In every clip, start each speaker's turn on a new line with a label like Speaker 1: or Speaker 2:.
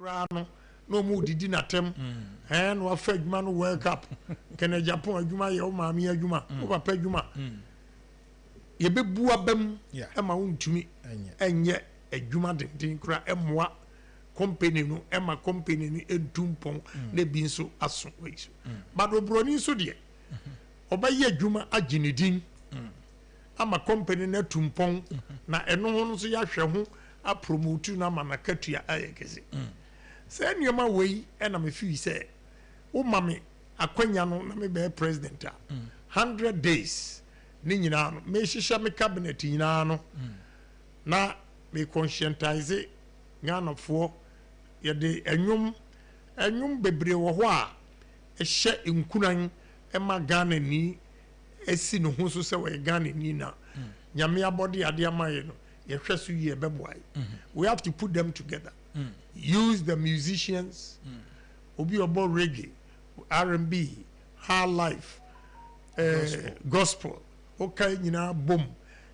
Speaker 1: Rano no mu didi na tem and wa fa adwuma no world cup kene Japan adwuma ye o maami adwuma o papa adwuma ye bebu abam e ma wontumi enye adwuma den kura emmoa company no e ma company ni edumpon na bi nso aso weiso bado broni so de obaye adwuma aginidin ama company na tumpon na eno ho nso ya hwe ho a promote na manakatua ayekese say nyoma wei na me fi say wo mame akwanya no na me be president 100 days ni nyina no me hihya me cabinet nyina no na me conscientize Ghana fo ye de enwum bebre wo ho a ehye enkunan ma Ghana ni esi no ho so se we Ghana ni na nyame abode ade amaye no ye hweso ye beboai we have to put them together. Use the musicians, obi obo reggae, R&B, high life, gospel. Okay, nyina boom.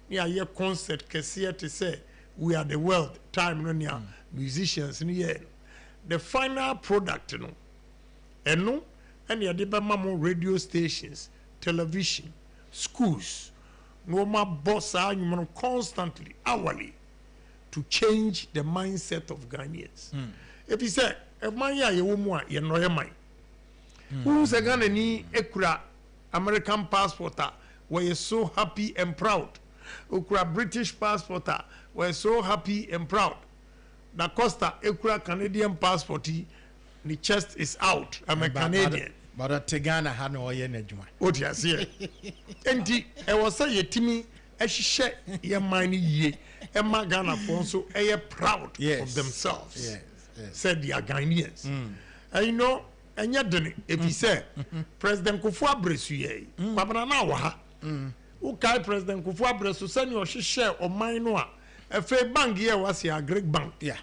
Speaker 1: Ni aye concert kese to say we are the world. Time no nia musicians ni ye. The final product no. Eno and ya de mamo radio stations, television, schools. No ma boss anyumo constantly, hourly. To change the mindset of Ghanaians. If you say, a man ya ye woman, ye no ye man. Who say Ghana ni ekura American passport, where you so happy and proud. Ukura British passport, where so happy and proud. Da Costa ekura Canadian passport, the chest is out. I'm a Canadian.
Speaker 2: But a Tegana had no ye nejuma.
Speaker 1: What you say? Enti, I was say Timmy. As she share your money ye, Emma Ghana Fonso, are proud of themselves. Said the Ghanaians. And you know, and yet, if he said, President Kufuor Bresuye, Pabanana Waha, okay, President Kufuor Bresu, send your share or mine, a fair bank here was a great bank. Yeah.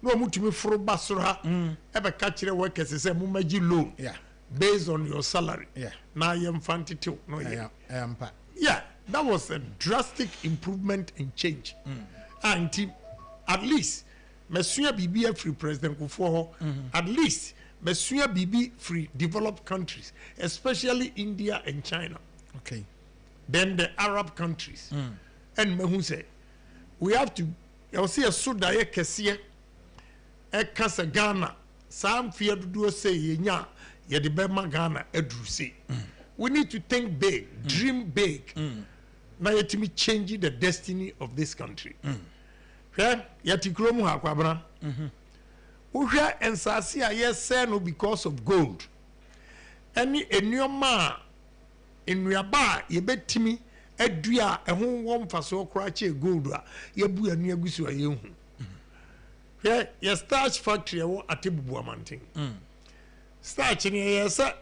Speaker 1: No mutimi for Basura, ever catch your work as a Mumaji loan. Yeah. Based on your salary. Yeah. Now I am fancy too. No, yeah. Yeah. That was a drastic improvement and change. And at least, Monsieur Bibi free President Kufuor, at least, Monsieur Bibi free developed countries, especially India and China.
Speaker 2: Okay.
Speaker 1: Then the Arab countries. And Mehu say, we have to, you'll see a Sudaye Kessie, a Casa Ghana, some fear to do say, ye de Bema Ghana, Edrusi. We need to think big, dream big. Now yet me changing the destiny of this country. Yeah, yet ikromu hakwabra. Uhya ensasi aye say no because of gold. Any enyoma enuaba ye betimi adua ehun won faso kra che gold a ye bu anu agusu aye hu. Yeah, ye starch factory wo atebubu amanten. Starch ni ye say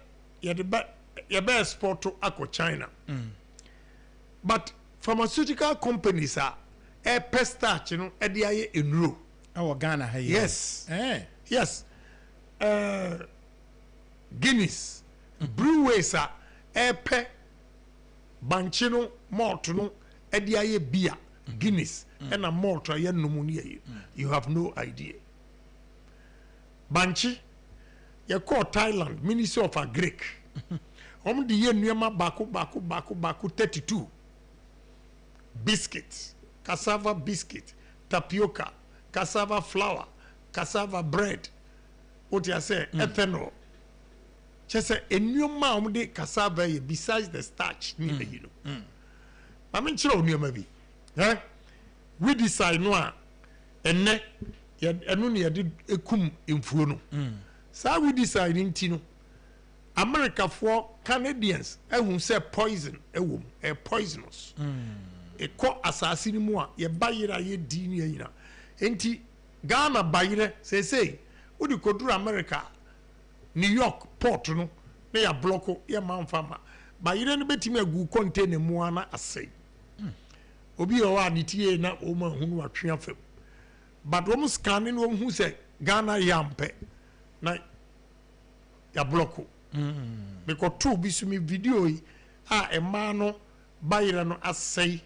Speaker 1: ye de ba ye be export to akọ China. But pharmaceutical companies are a starch, you know, a dia enro.
Speaker 2: Our Ghana,
Speaker 1: yes, yes. Guinness, breweries are a pe banchino, malt, no, a dia beer, Guinness, and a malt, a pneumonia. You have no idea. Banchi, you call Thailand, Ministry of Agric. The year Nyama Baku 32. Biscuits, cassava biscuit, tapioca, cassava flour, cassava bread. What you say? Ethanol. Just say a new mom de cassava besides the starch. You know. I mean, children, maybe. We decide no, and ne, and only did a cum in funo. So we decide in Tino. America for Canadians, I won't say poison, a poisonous. A co assassin moi, ye bayira ye dini yina. Enti Ghana bayire say, would you go to America, New York, Port, no, they are blocko, ye man farmer. Bayire no beti me gu contain a moana assay. Obi o wa nitiye na oma hunu wa triumph. But almost scanning one who say Ghana yampe na ya blocko. Because two bisumi video a man bayira no assay.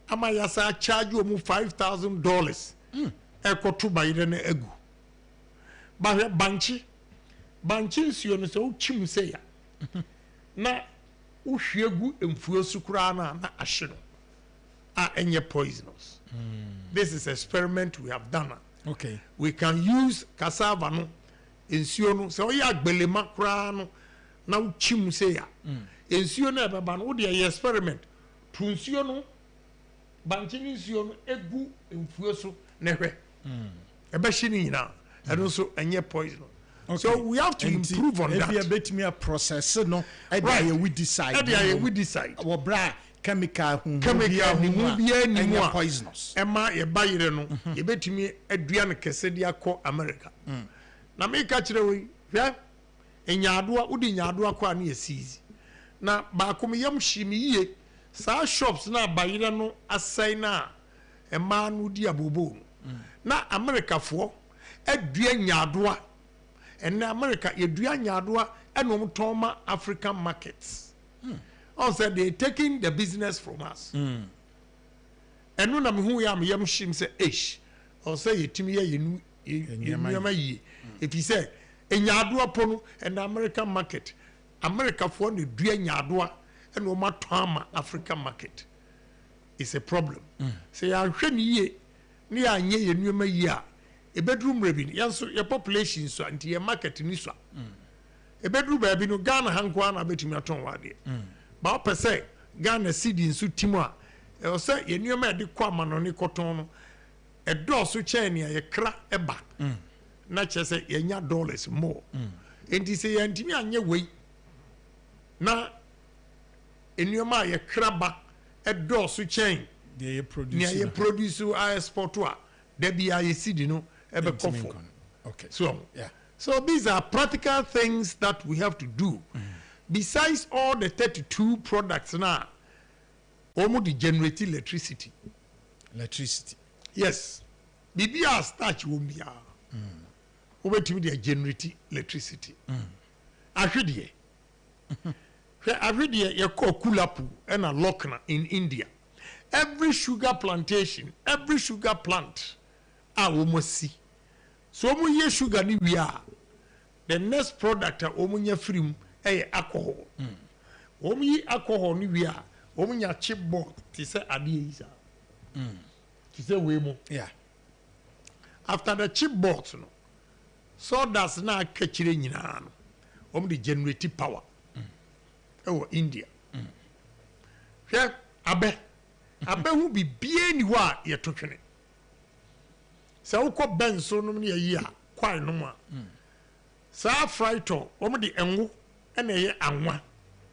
Speaker 1: Ama yasa charge you $5,000. Eko tu bayire ne egu. ba banchi nsuo no so chim say ya na uhwie gu emfuo sukura na ahye no enye poisonous. This is experiment we have done.
Speaker 2: Okay.
Speaker 1: We can use cassava no nsuo no so ya agbelema kura no na uchim say ya nsuo no ebeba no de experiment tu nsuo no banchi nsuo no egu emfuo so na hwe ebe hye ni nyina eno so enye poisonous. Okay. So we have to improve on that.
Speaker 2: If you bet me a process no we decide.
Speaker 1: We decide.
Speaker 2: Our bra chemical
Speaker 1: chemical
Speaker 2: poisonous.
Speaker 1: Emma ye bayire no ye betimi adua no kese dia kɔ America. Na me ka kire we hwɛ enyadoa udi nyadoa kɔ an ye seize. Na ba kom yam hyi me yie sa shops na bayire no asai na emma no di abobo. Na America fo adua nyadoa and America yedua nyadoa enom toma African markets. Also they taking the business from us. And no me hu ya me yam shim say ish. Or say yetimi ye yenu ye. If he say nyadoa pono and American market, America for the dua nyadoa enom toma African market. It's a problem. Say ya hwe ni ye ni anye yenu ye a a bedroom revenue yanso your population so anti your market ni so a bedroom baby no Ghana hankwa na betimi aton wade ba per se Ghana cedi nso timo a e say ye nneoma de kwa mano ne koton no e do so chain ya ye kra eba na che say ye nya dollars more enti say ye ntimi anye wei na nneoma ye kra ba e do so chain
Speaker 2: ye
Speaker 1: produce a export a there be a cedi no.
Speaker 2: Okay.
Speaker 1: So these are practical things that we have to do. Besides all the 32 products now, almost generate electricity. Yes. BBR starch won't be over to the generate electricity. I read you call Kulapu and a Lokna in India. Every sugar plantation, every sugar plant, I almost see. So mu ye sugar ni we are. The next product omunya film alcohol. Omu alcohol ni we are. Omunya chipboard ti say ade isa. Ti say we mo.
Speaker 2: Yeah.
Speaker 1: After the chipboard no. So that's na kachire nyina no. Omu the generative power. India. Hwe abe hu bi bie ni wa ye to twene. Sa uko benso no ne yi a kwai no ma sa frito wo me de enwo na ye anwa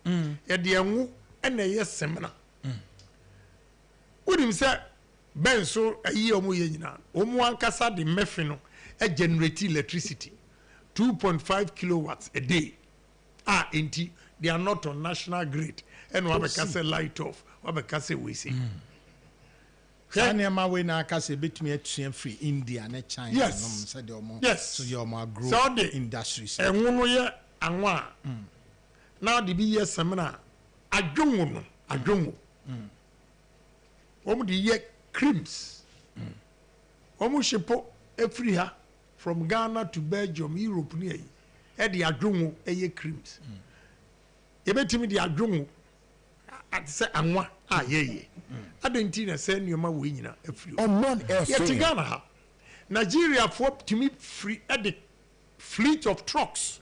Speaker 1: ye de enwo na ye semna udim se benso ayi o mu ye nyina o mu ankasa de mefe no generate electricity 2.5 kilowatts a day enti they are not on national grid and we have light off we have we see
Speaker 2: Sanya we na kase betumi atua free India na China
Speaker 1: yes.
Speaker 2: Said
Speaker 1: yes.
Speaker 2: So your grow
Speaker 1: so
Speaker 2: industries.
Speaker 1: Enwo ye anwa. Now the be ye semina adwonwo no adwonwo. Omo de ye creams. Omo shipo free ha from Ghana to Belgium, Europe ni e de adwonwo ye creams. Ye betimi de adwonwo at say anwa ye. Adentina send your ma we nyina afiri. Yet Ghana ha. Nigeria for to me free at the fleet of trucks.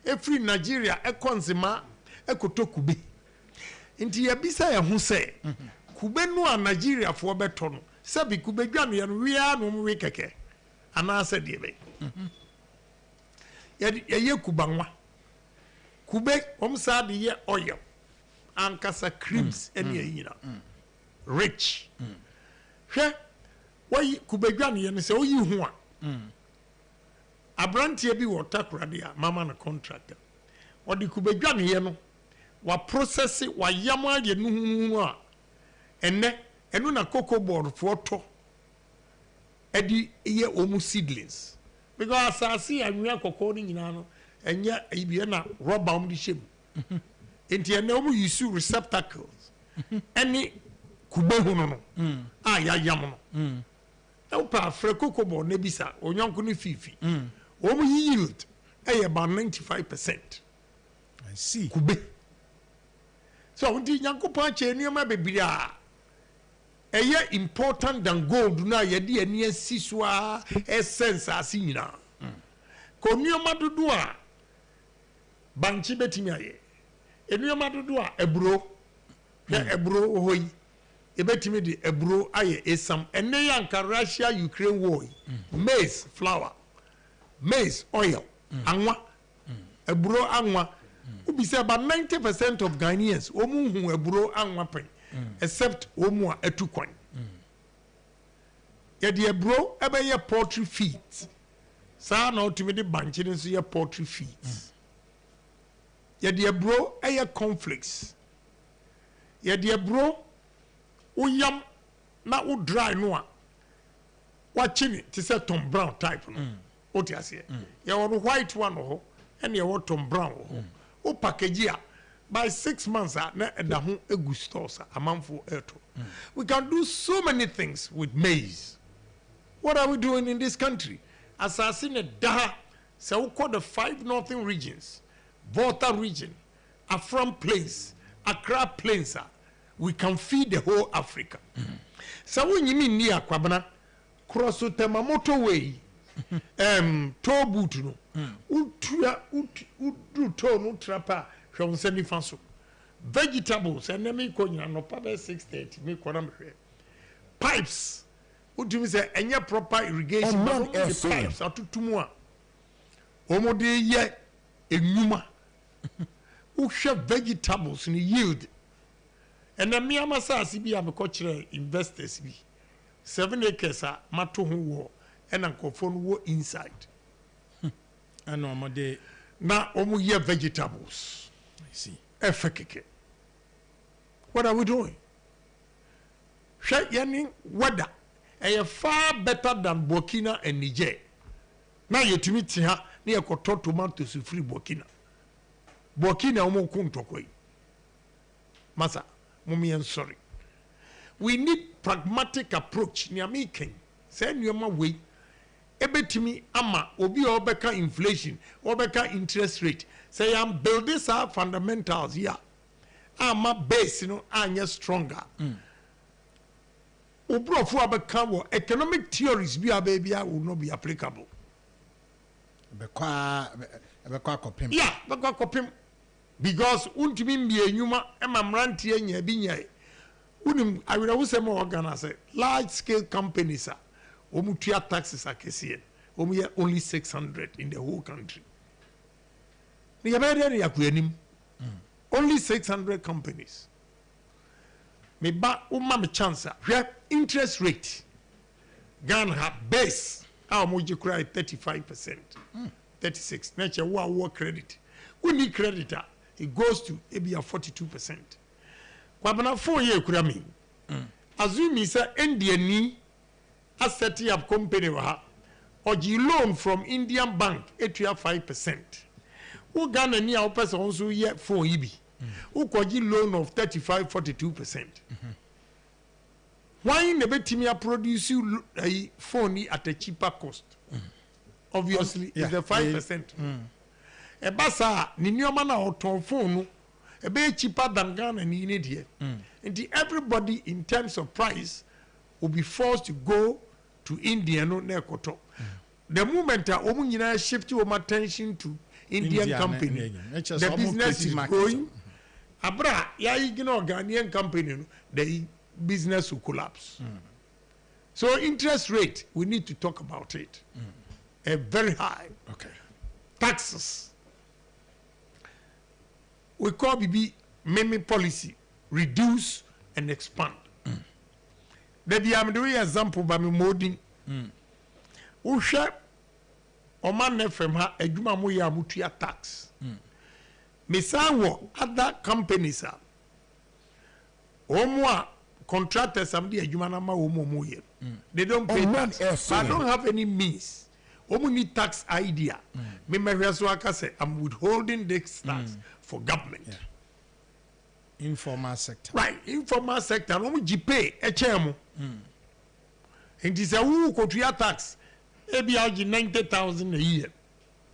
Speaker 1: Every Nigeria ekonzima ekoto kube. Inti ya bisa ya hu say kube no a Nigeria for beto no. Sabi kube dwanu ya no wia no mwe keke. Ana se de be. Ye kubanwa. Kube omsa de ye oil. Ankasa creams eni yina. Rich. Hwe why kubedwane ye se oyi hu a. Abrantie bi wo takrade a mama na contractor. Odi kubedwane ye no wa process wa yam aye nu a enu na cocoa board fo to edi ye omu seedlings because asasi anwa cocoa ni nyina no enya ibie na rubber om di shem. Enti ene omu use receptacles. Any kube hono no ya yam no e pa freko kobo na bisa onyonko no fifi yield about 95%.
Speaker 2: I see.
Speaker 1: Kube. So when the Yankopon Chenioma Bebia, important than gold na yedi eni siswa essence asinina. Konioma dudua banchi betimi aye. Enioma dudua ebro. Ebro hoyi. Ebetimi di ebro aye esam. Ene yanka Russia Ukraine war. Maize flour. Maize oil. Anwa. Ebro anwa. Ubi say about 90% of Ghanaians omu hu ebro anwa pen. Except omu a etukwan. Yedi ebro ebe ye poultry feet. Sa na ultimately banchi nso ye poultry feet. Yedi ebro eye conflicts. Yedi ebro uyam na u dry no a wachini ti say Tom Brown type no. Oti ase. Ye won white one ho and ye won Tom Brown ho. O package ya by 6 months na eda ho egu stores amanfo eto. We can do so many things with maize. What are we doing in this country? Assassin daha se we call the 5 northern regions, Volta region, Afram Plains, Accra Plains. We can feed the whole Africa. So when you mean near Kwabana, cross to Temamoto way, Tobutu, Udu Tonu Trapa, from Semi Fanso. Vegetables, and then me konya no pabe 6:30, me kwana pipes. Udu say any proper irrigation, but the pipes are too more. Omode ye enuma. Usha vegetables in yield. And then me amasa sibi abekochire investors bi 7 acres a mato ho wo and ankofo no wo inside.
Speaker 2: And omode
Speaker 1: na omu ye vegetables.
Speaker 2: I see.
Speaker 1: Efekeke. What are we doing? Shey yani weather far better than Burkina and Niger. Now you to meet here near koto tomatoes free Burkina. Burkina omo kuntokoi. Masa Mummy, I'm sorry. We need pragmatic approach. Niamiken. Say nyoma way. Ebetimi ama obi obeka inflation, obeka interest rate. Say I'm building our fundamentals here. Ama base, anya stronger. Obrofu abeka wo economic theories bi abebia will not be applicable.
Speaker 2: Bekwa kopim.
Speaker 1: Yeah, bekwa kopim. Because untimi mbie nyuma ema mrantie nya bi nya unim awira wo sem organize large scale companies omutua taxes akese omu only 600 in the whole country ni yabere ni yakuanim only 600 companies me ba umma me chance hwe interest rate Ghana have base omuji kura 35% 36 nature wo credit we need creditor. It goes to maybe 42%. Kwabana 4 year kurami. Azumi say India ni a setting up company wa or loan from Indian bank 5%. Who Ghana ni a person also year 4 ibi. Who koji loan of 35-42%. Why never timia produce a phone at a cheaper cost? Obviously, it's the 5%. Ebasa ni nyoma na oton phone no ebe cheaper than Ghana ni need here. And everybody in terms of price will be forced to go to India no na ekoto. The moment omu nyina shift your attention to Indian company, the business is growing. Abra ya igno Ghanaian company no, the business will collapse. So interest rate, we need to talk about it. Very high.
Speaker 2: Okay.
Speaker 1: Taxes. We call BB meme policy, reduce and expand. There I'm doing example by me moding. Usha Oman FM ha ejuma mo ya mutua tax. Mesawo other companies are Omwa contractors am the ejuma na ma omo ye. They don't pay tax. I don't have any means. Omo need tax idea. Me so aka say I'm withholding this tax for government.
Speaker 2: Yeah. Informal sector.
Speaker 1: Right, informal sector. No mu pay echemo. And this a who kotua tax. Ebi aji 90,000 a year.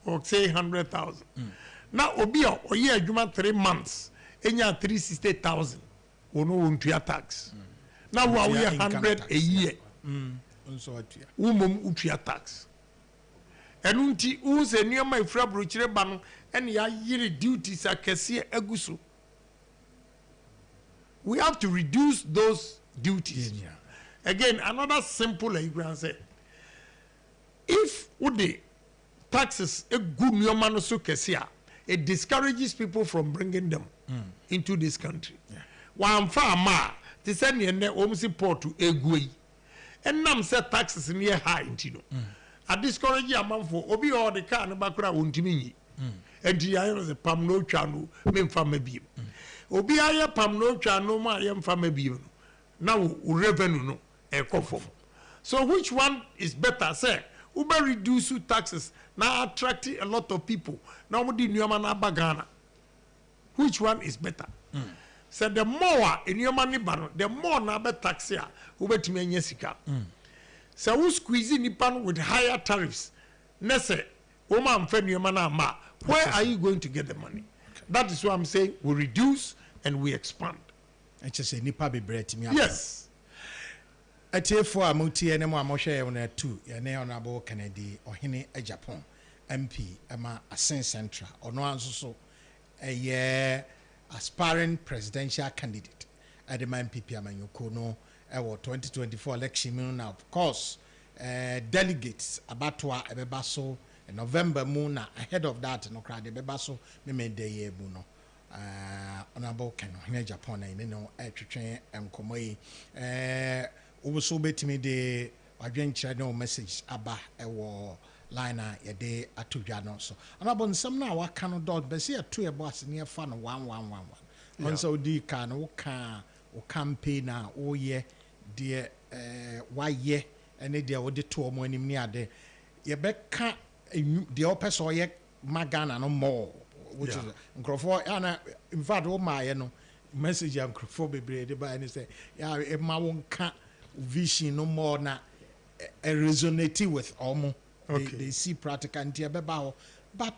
Speaker 1: for say 100,000 now obi a oye adwuma 3 months enya 360,000 wono wontua tax now we are 100 a year
Speaker 2: nso atua
Speaker 1: umom utua tax enu nti wo se nioma ifra brochire ba no ene ya yiri duties akese aguso we have to reduce those duties again another simple you say if the taxes a good nioma no so kese a it discourages people from bringing them into this country one farmer they send ne omsi port to egui enam say taxes near high intino a discourage amanfo obi all the car no bakura wontimi nyi enti ayo se pam no twa no memfa mabiem obi aye pam no twa no ma aye mfa mabiem no na revenue no e kofom so which one is better say uber reduce taxes now attract a lot of people now we di nyoma na bagana which one is better so the more in your money ban the more na be tax ya ubetimi anya sika so we squeeze nipan with higher tariffs nese woman mfa nyoma na ma where are you going to get the money that is why I'm saying we reduce and we expand
Speaker 2: I just say nipa be bread me
Speaker 1: yes
Speaker 2: Atiefo a mutie ne mo amohwe ye na 2 ye ne honorable Kennedy ohene a Japan MP ama Asen Central ono anso so aspiring presidential candidate at the MPP amanyoko no 2024 election now of course delegates abatwa ebeba so November mu na ahead of that no crowd ebeba so me dey ye bu no honorable Kennedy Japan na no twetwen enkomo yi also betimi de adwenkyerɛ no message aba ɛwɔ line a yɛde atodwa no so anabo nsɛm na waka no dot bɛsɛ yɛto yɛ boss ne yɛfa no 1111 onso di ka no woka o campaign na woyɛ de wayɛ ɛne de wode to ɔmo anim ne ade yɛbɛka de opɛ so yɛ magana no more which is nkrofo ana in fact wo maaye no message am nkrofo bebre de ba ne say ya e ma wonka vision no more na resonate with almo they see practical and beba but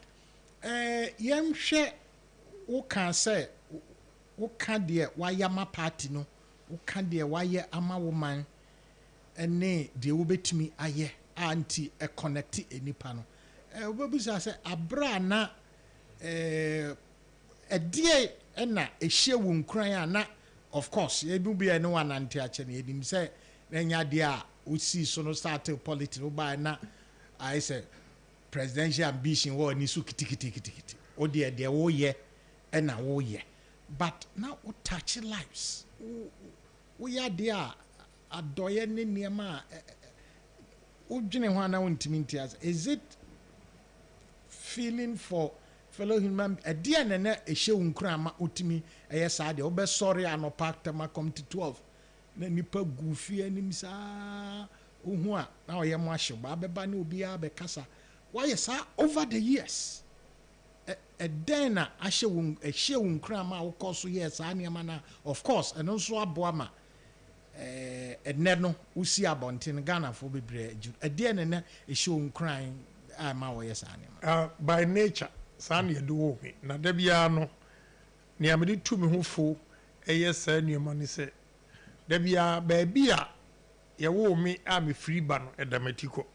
Speaker 2: yem hwe wo kan say wo kan de wayama party no wo kan de waye ama woman ene de wo betumi aye anti e connect enipa no wo bebusa say abra na edie na ehye wo nkran na of course ebi bia no wanante ache na edim say nya de a o see so no start politics by na I say presidential ambition wo ni su kitikiti o de wo ye na wo ye but now we touch lives we are there adoye ne niema o dwene ho na wontimi ntias is it feeling for fellow human dia na ehye unkran ma otimi eye saa de obe sorry anopa tema come to 12 na nipa gufi anim saa ohu a na oye mo ahye ba beba na obi a be kasa why saa over the years den na ehye unkran ma wo koso yes saa niema na of course eno so aboa ma edne no usi abonten Ghana for bebre dia na ehye unkran ma wo yes saa niema
Speaker 1: by nature san ye do wo na da bia no ne amede tu me ho fo sa nuoma ni se da bia ba bia ye wo me a me free ba no edamatiko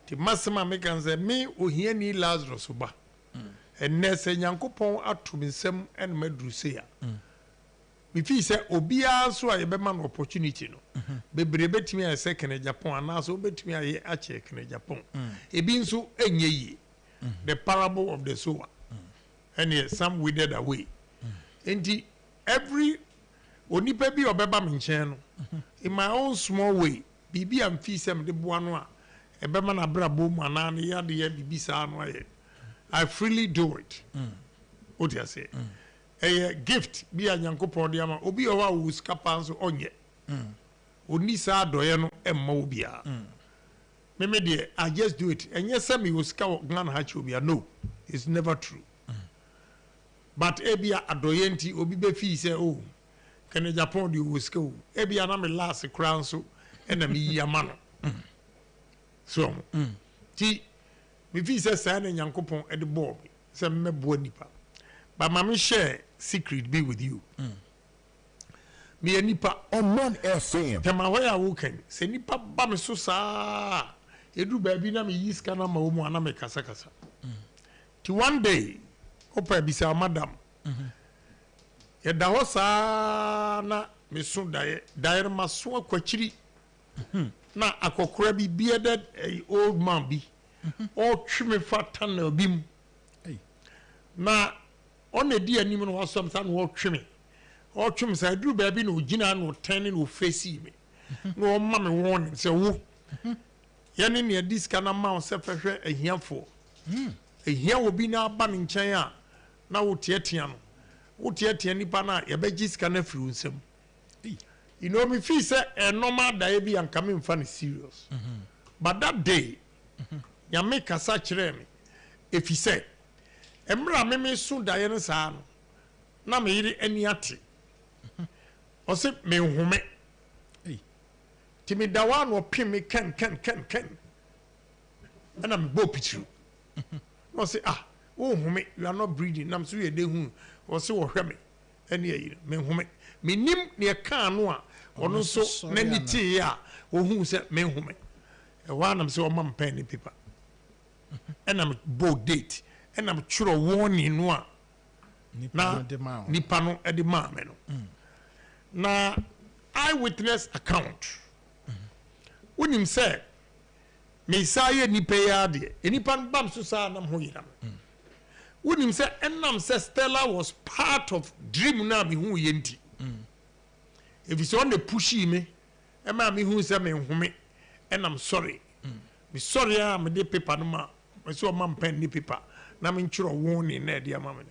Speaker 1: ti masema me kan se me ohiani Lazarus ba enne se Nyankopon ato me nsam en maduru se ya me fi se obia so a ye be man opportunity no bebre betimi a se Kennedy Japan ana so betimi a ye a che Kennedy Japan ebi nso enye yi the parable of the sower and yes, some withered away and every onipa bi obeba me nchen no in my own small way bibi am fi sem de boa no a ebema na brabo mu ana ne ya de ya bibi sa no aye I freely do it what you say a gift bi a Nyankopon de ama obi o wa wo skapa nso onye oni sa doye no emma obi a me dear, I just do it. And yes, me was scout Glan Hatchobia. No, it's never true. But Ebia Adoyenti, Obibe Fee say, oh, can a Japan do with school? Ebia na me last crown so, and a me yamano. So, T me fi say say na Nyankopon e de ball me say me bo nipa but mama share secret be with you me nipa
Speaker 3: on Mon FM
Speaker 1: tema ho ya wo kan say nipa ba me so saa edu ba bi na me yiska na ma wo mu ana me kasa kasa ti one day opa bi say madam ye da ho saa na me so dae ma so akwachiri na akokora bi bearded old man bi o twime fata na bim na on edi anim no wasom sa no twime o twime sa duru ba bi na ogina na ten na o face me no ma me won se wo ye ne ne diska na ma se fehwe ahiafo ehia obi na aba ne nkyɛn a na wo tietia no wo tietia nipa na ye be giska na firi nsam you know me feel say a normal day be and coming funny serious but that day ya make kasa kyerɛ me if he said emra me so dae no saa no na me yiri ani ate o se me home ti me dawa no pim me ken ana me bo pitru no say wo home you are not breathing nam so ye de hu o se wo hwɛ me ani ayi me home me nim ne ka no a ono so na niti ya wo hu se me home e wa nam se o mam pen ni paper enam bo date enam churo warning no a nipa no e de ma me no na eyewitness account wonim se me saye nipa ya de nipa bam so sa nam ho yiram wonim se enam se Stella was part of dream na me hu ye nti if you on the pushy me ema me hu se me home and I'm sorry me sorry am de paper no ma me so ma pen ni paper na me nchiro warning na de ama me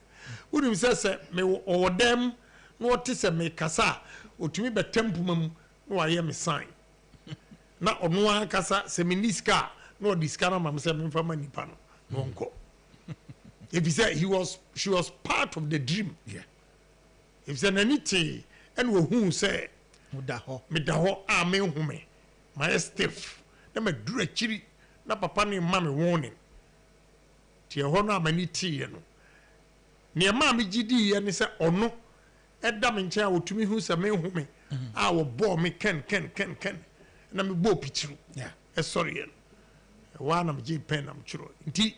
Speaker 1: wonim se me o dem no what se me kasa otumi betempu mam no aye me sign na ono an kasa se me niska no diska na mam se me fama nipa no nko if he said she was part of the dream if said anything and who say me da ho a me home my stiff na me dura chiri na papa ne ma me warning ti ho na mani ti ye no ne ma me gidi ye ne se ono eda me nche a wotumi hu se me home a wo bo me ken na me bo pitru sorry ye wa na me gi pen na me chiro nti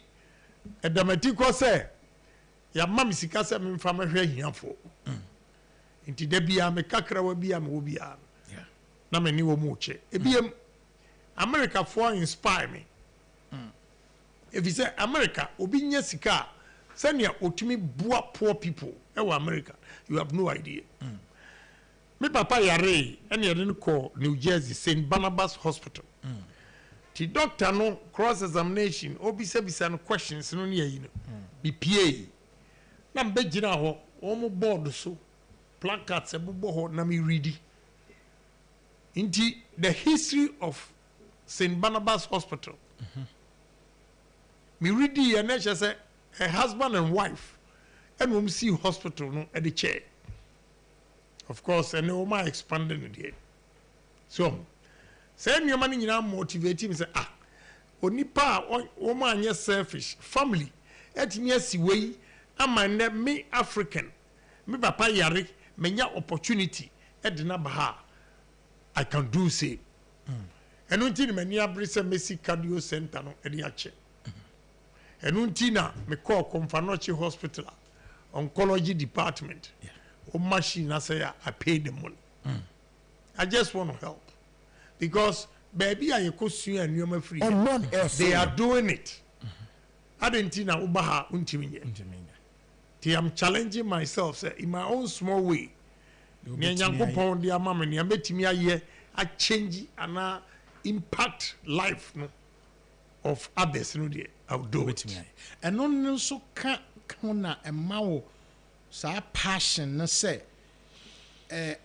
Speaker 1: edamati ko se ya ma me sika se me mfa me hwe hiafo nti da bia me kakra wa bia me wo bia na me ni wo mu che ebiem America for inspire me if you say America obi nya sika senia otumi boa poor people e wa America you have no idea me papa yare ene yare ko New Jersey St. Barnabas Hospital ti doctor no cross examination obi se no questions no ne yi no BPA na mbe gina ho o mo board so placards ebobo ho na me ready into the history of St. Barnabas Hospital me ready and say a husband and wife and we see hospital no at the chair of course and no my expanding it here so say your money nyina motivate me say onipa o man yes selfish family etimi asiwei amane me African me papa yare menya opportunity edina ba I can do say and until many abrese Messi Cardio Center no edi ache and until na me call Confanochi Hospital oncology department o machine na say I pay the money I just want to help because baby I kosu and you free they are doing it adentina ubaha untimi I'm challenging myself say in my own small way ne Nyankopon dia mama ne betimi aye a change and impact life no of others no dey I will do it
Speaker 2: and no so ka na emawo sa passion na say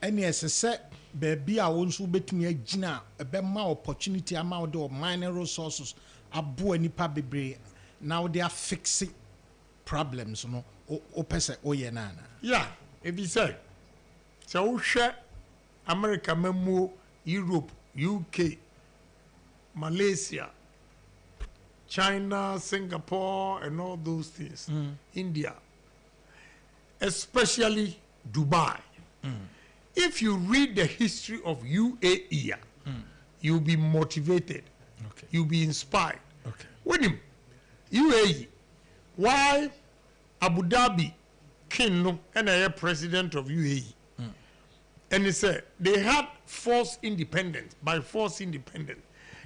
Speaker 2: any say baby a won so betimi agina ebe ma opportunity ama de minor resources abo anipa bebre now they are fixing problems no o pese o ye na
Speaker 1: yeah if you say so hwe America mamu Europe UK Malaysia China, Singapore, and all those things. India, especially Dubai. If you read the history of UAE, you'll be motivated.
Speaker 2: Okay.
Speaker 1: You'll be inspired.
Speaker 2: Okay.
Speaker 1: With him, UAE, why Abu Dhabi king no and a president of UAE? And he said they had forced independence, by forced independence.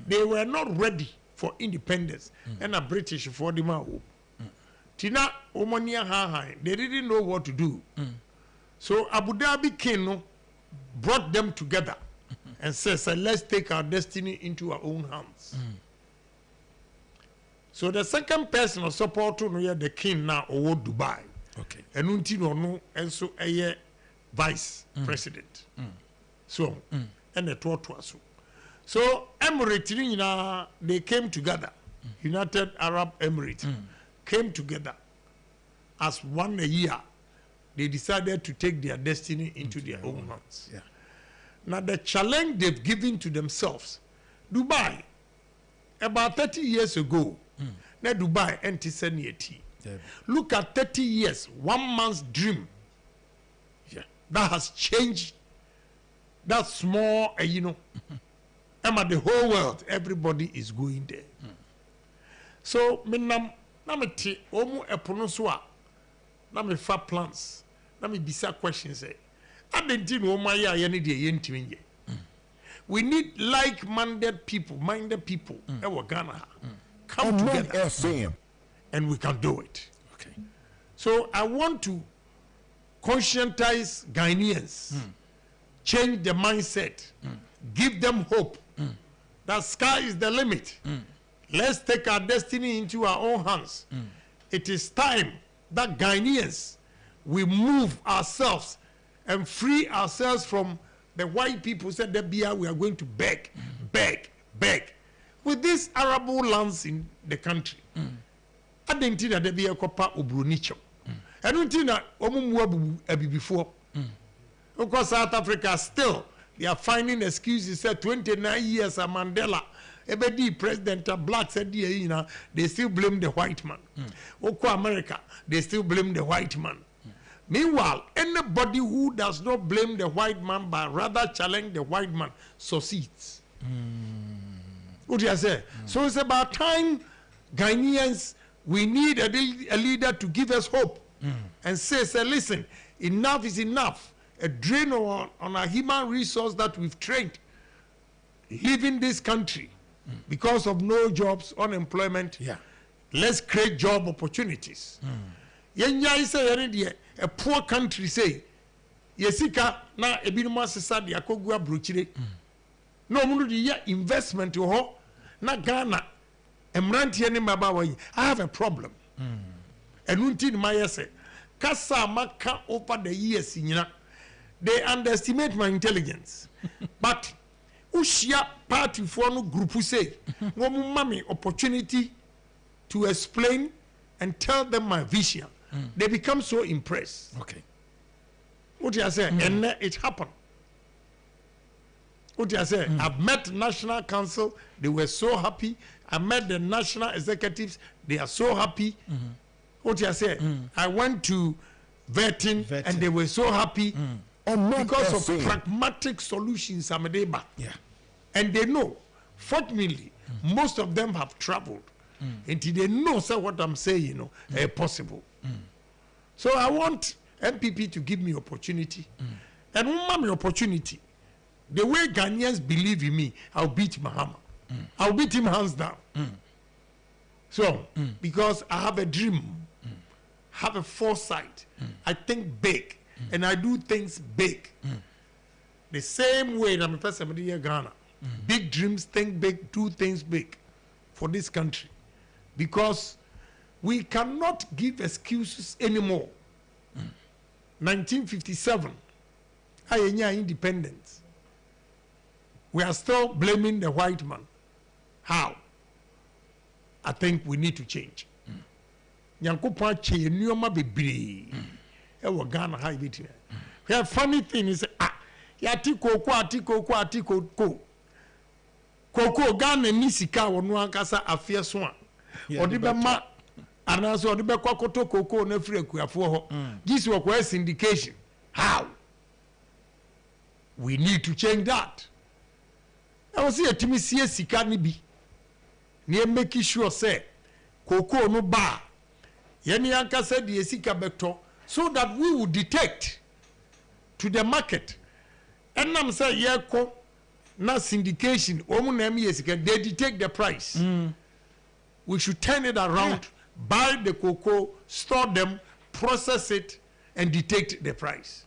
Speaker 1: They were not ready for independence. And a British for the man. Tina Omania Hahai, they didn't know what to do. So Abu Dhabi king no, brought them together and says, let's take our destiny into our own hands. So the second person of support to know the king now or Dubai.
Speaker 2: Okay.
Speaker 1: And until no and so a vice president. So and the so. So Emirates, they came together. United Arab Emirates came together as one a year. They decided to take their destiny into their own hands.
Speaker 2: Yeah.
Speaker 1: Now the challenge they've given to themselves, Dubai, about 30 years ago, now Dubai anti-sanity. Look at 30 years, one man's dream. Yeah. That has changed that small, Emma, the whole world, everybody is going there. So, nameti omu eponoswa, nami fa plans, nami bisa questions. We need like-minded people, Ghana, come together, and we can do it.
Speaker 2: Okay.
Speaker 1: So I want to conscientize Ghanaians, change the mindset, give them hope. That sky is the limit. Let's take our destiny into our own hands. It is time that Ghanaians, we move ourselves and free ourselves from the white people said that we are going to beg. With these arable lands in the country, I didn't think that there be a copper ubrunicho. I don't think that before. Because South Africa still, they are finding excuses. Said 29 years of Mandela, every president of black said, they still blame the white man. Oko America, they still blame the white man. Meanwhile, anybody who does not blame the white man but rather challenge the white man succeeds. What do you say? So it's about time, Ghanaians, we need a leader to give us hope and say, listen, enough is enough. A drain on our human resource that we've trained, leaving this country because of no jobs, unemployment.
Speaker 2: Yeah.
Speaker 1: Let's create job opportunities. A poor country say, Yesika na ebinuma sisa de akogua brochire. No munu de investment ho na Ghana emrantie ne maba yi. I have a problem. And unti ma yese kasa maka over the years nyina. They underestimate my intelligence. But ushia party for no group say, no mami opportunity to explain and tell them my vision. They become so impressed.
Speaker 2: Okay.
Speaker 1: What you say? And it happened. What you say? I've met National Council. They were so happy. I met the national executives. They are so happy. What you say? I went to vetting, and they were so happy because of pragmatic solutions.
Speaker 2: Yeah.
Speaker 1: And they know. Fortunately, most of them have traveled. Until they know what I'm saying, possible. So I want MPP to give me opportunity. And when me opportunity, the way Ghanaians believe in me, I'll beat Mahama. I'll beat him hands down. So, because I have a dream, have a foresight, I think big, and I do things big. The same way that I'm a person in Ghana. Big dreams, think big, do things big for this country. Because we cannot give excuses anymore. 1957, independence. We are still blaming the white man. How? I think we need to change. Nyankopon che nneoma bebree. E wo Ghana ha ibiti. The funny thing is yati koko Ghana ni sika wono ankasa afie so a ɔde bɛma anaasɛ ɔde bɛkɔ akɔtɔ cocoa na firi akuafoɔ hɔ gye sɛ wɔkɔyɛ syndication. How? We need to change that. I was here to see sika ni bi na make sure say cocoa no ba yɛne ankasa de sika bɛtɔ so that we will detect to the market. Ɛnam sɛ yɛkɔ na syndication ɔmo na ɛmi yɛ sika they detect the price. We should turn it around, buy the cocoa, store them, process it, and detect the price.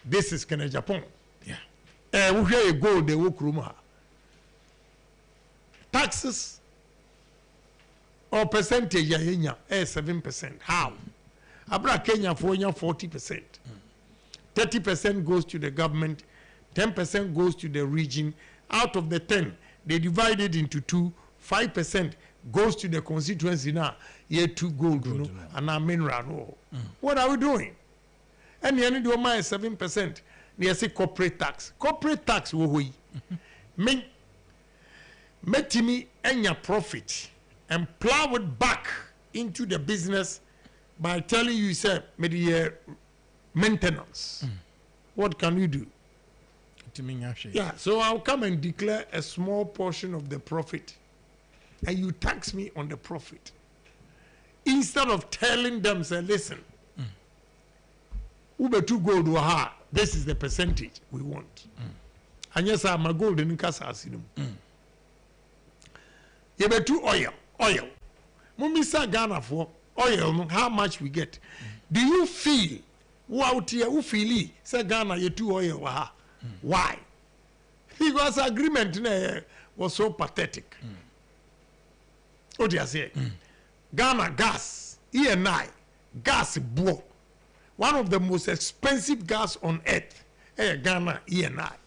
Speaker 1: This is Kenya Japan. Yeah. We hear a gold they work room. Taxes or percentage ya 7%. How? Abra Kenya for 40%. 30% goes to the government, 10% goes to the region. Out of the 10, they divide it into 2. 5% goes to the constituency now. Year 2 gold, you know, and our mineral. What are we doing? And the end of my 7%. They say corporate tax. Corporate tax, we me any profit and plow it back into the business by telling you, say, maintenance. What can you do? Yeah, so I'll come and declare a small portion of the profit, and you tax me on the profit. Instead of telling them, say, listen, Ube 2 gold waha, this is the percentage we want. And yes, I'm a gold in Casa Asinum. You be 2 oil. Mumisa Ghana for oil, how much we get. Do you feel, who feel, say Ghana, you 2 oil waha? Why? Because agreement was so pathetic. What do you say? Ghana gas, E&I, gas blow. One of the most expensive gas on earth, Ghana E&I.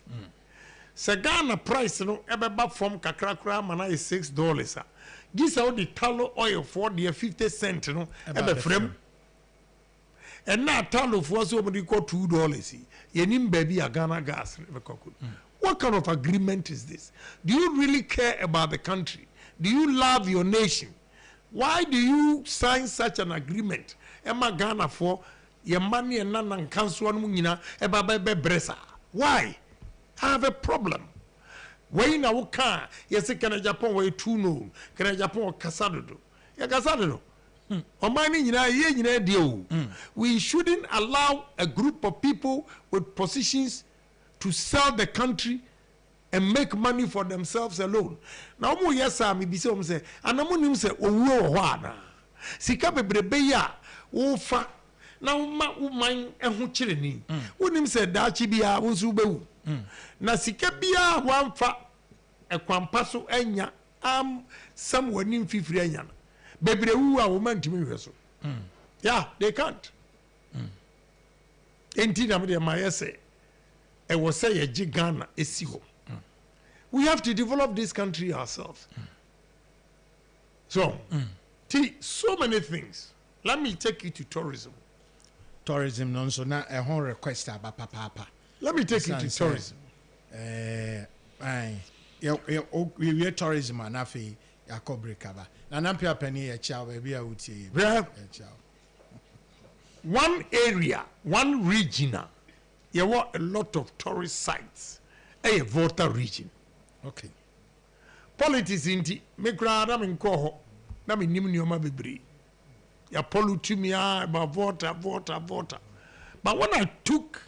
Speaker 1: So Ghana price, ebe from kakrakra mana is $6. This how the tallow oil for the 50 cents, ebe frame. And now tallow for somebody called $2. Yenim baby a Ghana gas. What kind of agreement is this? Do you really care about the country? Do you love your nation? Why do you sign such an agreement? Emma Ghana for your money and nan council munina eba bresa. Why? I have a problem. When na wuka yes Kenya Japan we too no Kenya Japan kasado. Ya kasado. We shouldn't allow a group of people with positions to sell the country and make money for themselves alone. Now, yes, I may be so say, and I'm going to say, oh, wana. Sika bebrebe ya, fa. Now, mine and who chilling. Wouldn't say that she be a unsubewu. Na sika bia one fa a quampaso enya somewhere in Fifrian. Baby, who are woman to me. Yeah, they can't. Indeed, I'm my essay. I was say a Ghana is we have to develop this country ourselves. So, so many things. Let me take you to tourism.
Speaker 2: Tourism, non so now a whole request about papa.
Speaker 1: Let me take you to tourism.
Speaker 2: We tourism and afi yakobri kaba. Na nampia penny a chow baby uti.
Speaker 1: One area, one region, you want a lot of tourist sites. A Volta region.
Speaker 2: Okay.
Speaker 1: Politics inti me crowd in Koho. Na me nim nyoma bebre. Ya pollute me about Volta. But when I took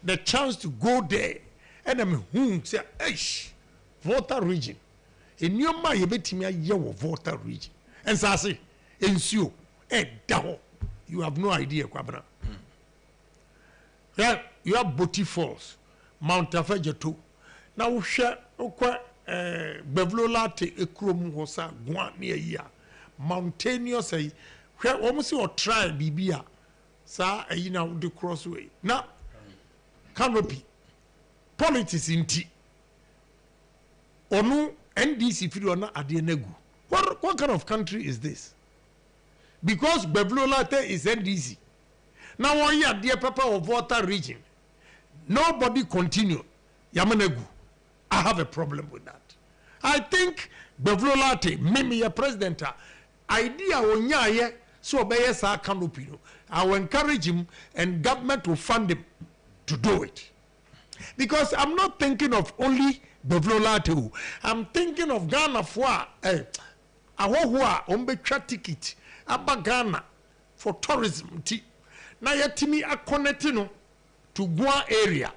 Speaker 1: the chance to go there, and I'm say, "Eish, Volta region." In nyoma ye betimi aye wo Volta region. And so I say, "Ensio, daho." You have no idea, Kwabra. Yeah, you have Boti Falls, Mount Afejeto. Now we share Bevlola te ekrom hosa gwa near ya. Mountainous say where almost or try bibia sa na the crossway. Now canopy politics inti. Onu NDC feel na adenegu. What kind of country is this? Because Bevlolate is NDC. Now one year, dear Papa of Water region. Nobody continue. Yamanegu. I have a problem with that. I think Bevlolate, Mimi, your president, idea onyaye so obey sa canopy. I will encourage him and government will fund him to do it. Because I'm not thinking of only Bevlolate. I'm thinking of Ghana for a ticket about Ghana for tourism. Na yetimi akonetino to Gua area.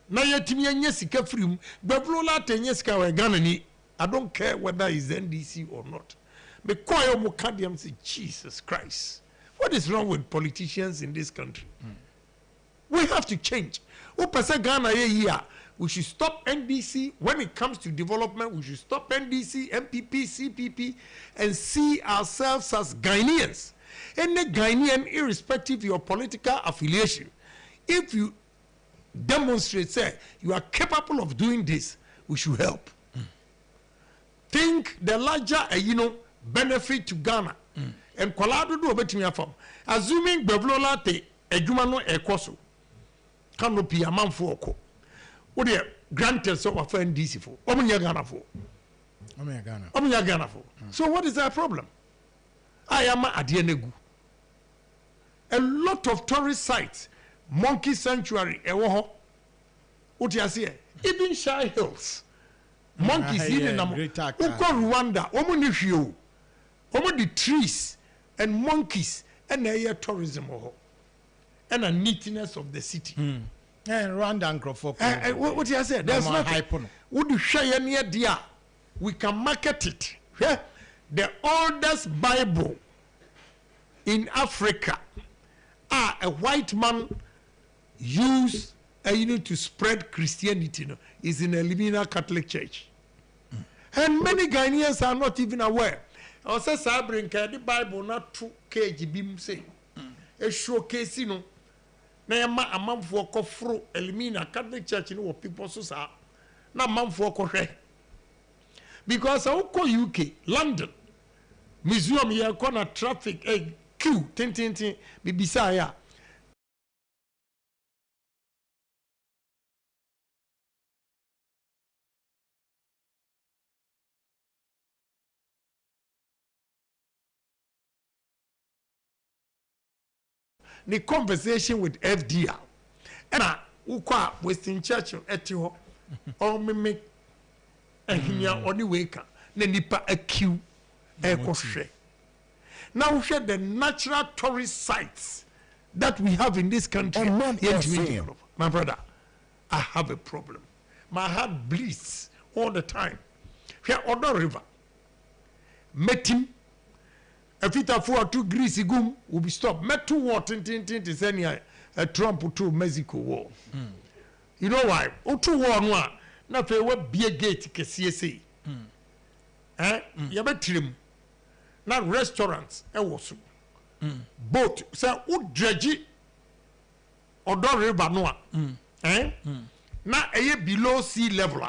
Speaker 1: Na yetimi anyesika free Bevlolate anyesika we Ghana ni. I don't care whether it's NDC or not. But Koyo Mukadiam say, Jesus Christ. What is wrong with politicians in this country? We have to change. We should stop NDC. When it comes to development, we should stop NDC, MPP, CPP, and see ourselves as Ghanaians. Any Ghanaian, irrespective of your political affiliation, if you demonstrate, say, you are capable of doing this, we should help. Think the larger, benefit to Ghana. And Kolado do obetimi afam. Assuming Bevlolate adwuma no ekoso. Canopy amanfo oko. Wo de granted so of NDC for. Omunya Ghana for. Omunya Ghana for. So what is our problem? I am adienegu. A lot of tourist sites, Monkey Sanctuary, ewo ho. Even Shy Hills. Monkeys in Rwanda, Omunifio, the trees and monkeys and air tourism and a neatness of the city.
Speaker 2: And Rwanda and Crawford.
Speaker 1: What you said, there's nothing. Would you share near dear? We can market it. Yeah? The oldest Bible in Africa a white man used to spread Christianity is in Elimina Catholic Church. And many Ghanaians are not even aware. I say Sabrin the Bible not 2 kg say. A showcase na yama a man for kofro Elimina Catholic Church people so sa na man for kofre. Because I go UK, London, museum here corner traffic queue tin bibisa ya. The conversation with FDR and ukwa Western Church etiho or me ehia oni weka na nipa akiu ekohwe. Now share the natural tourist sites that we have in this country. My brother, I have a problem. My heart bleeds all the time. Here Odo River, Metim. If it afford 2 greasy gum, will be stopped. Met 2 war, to send a Trump to Mexico war. You know why? 2 war, no, not a what be a gate, CSA. You bet him. Not restaurants, also. Boat, say, would dredge or don't river noa. Now a year below sea level.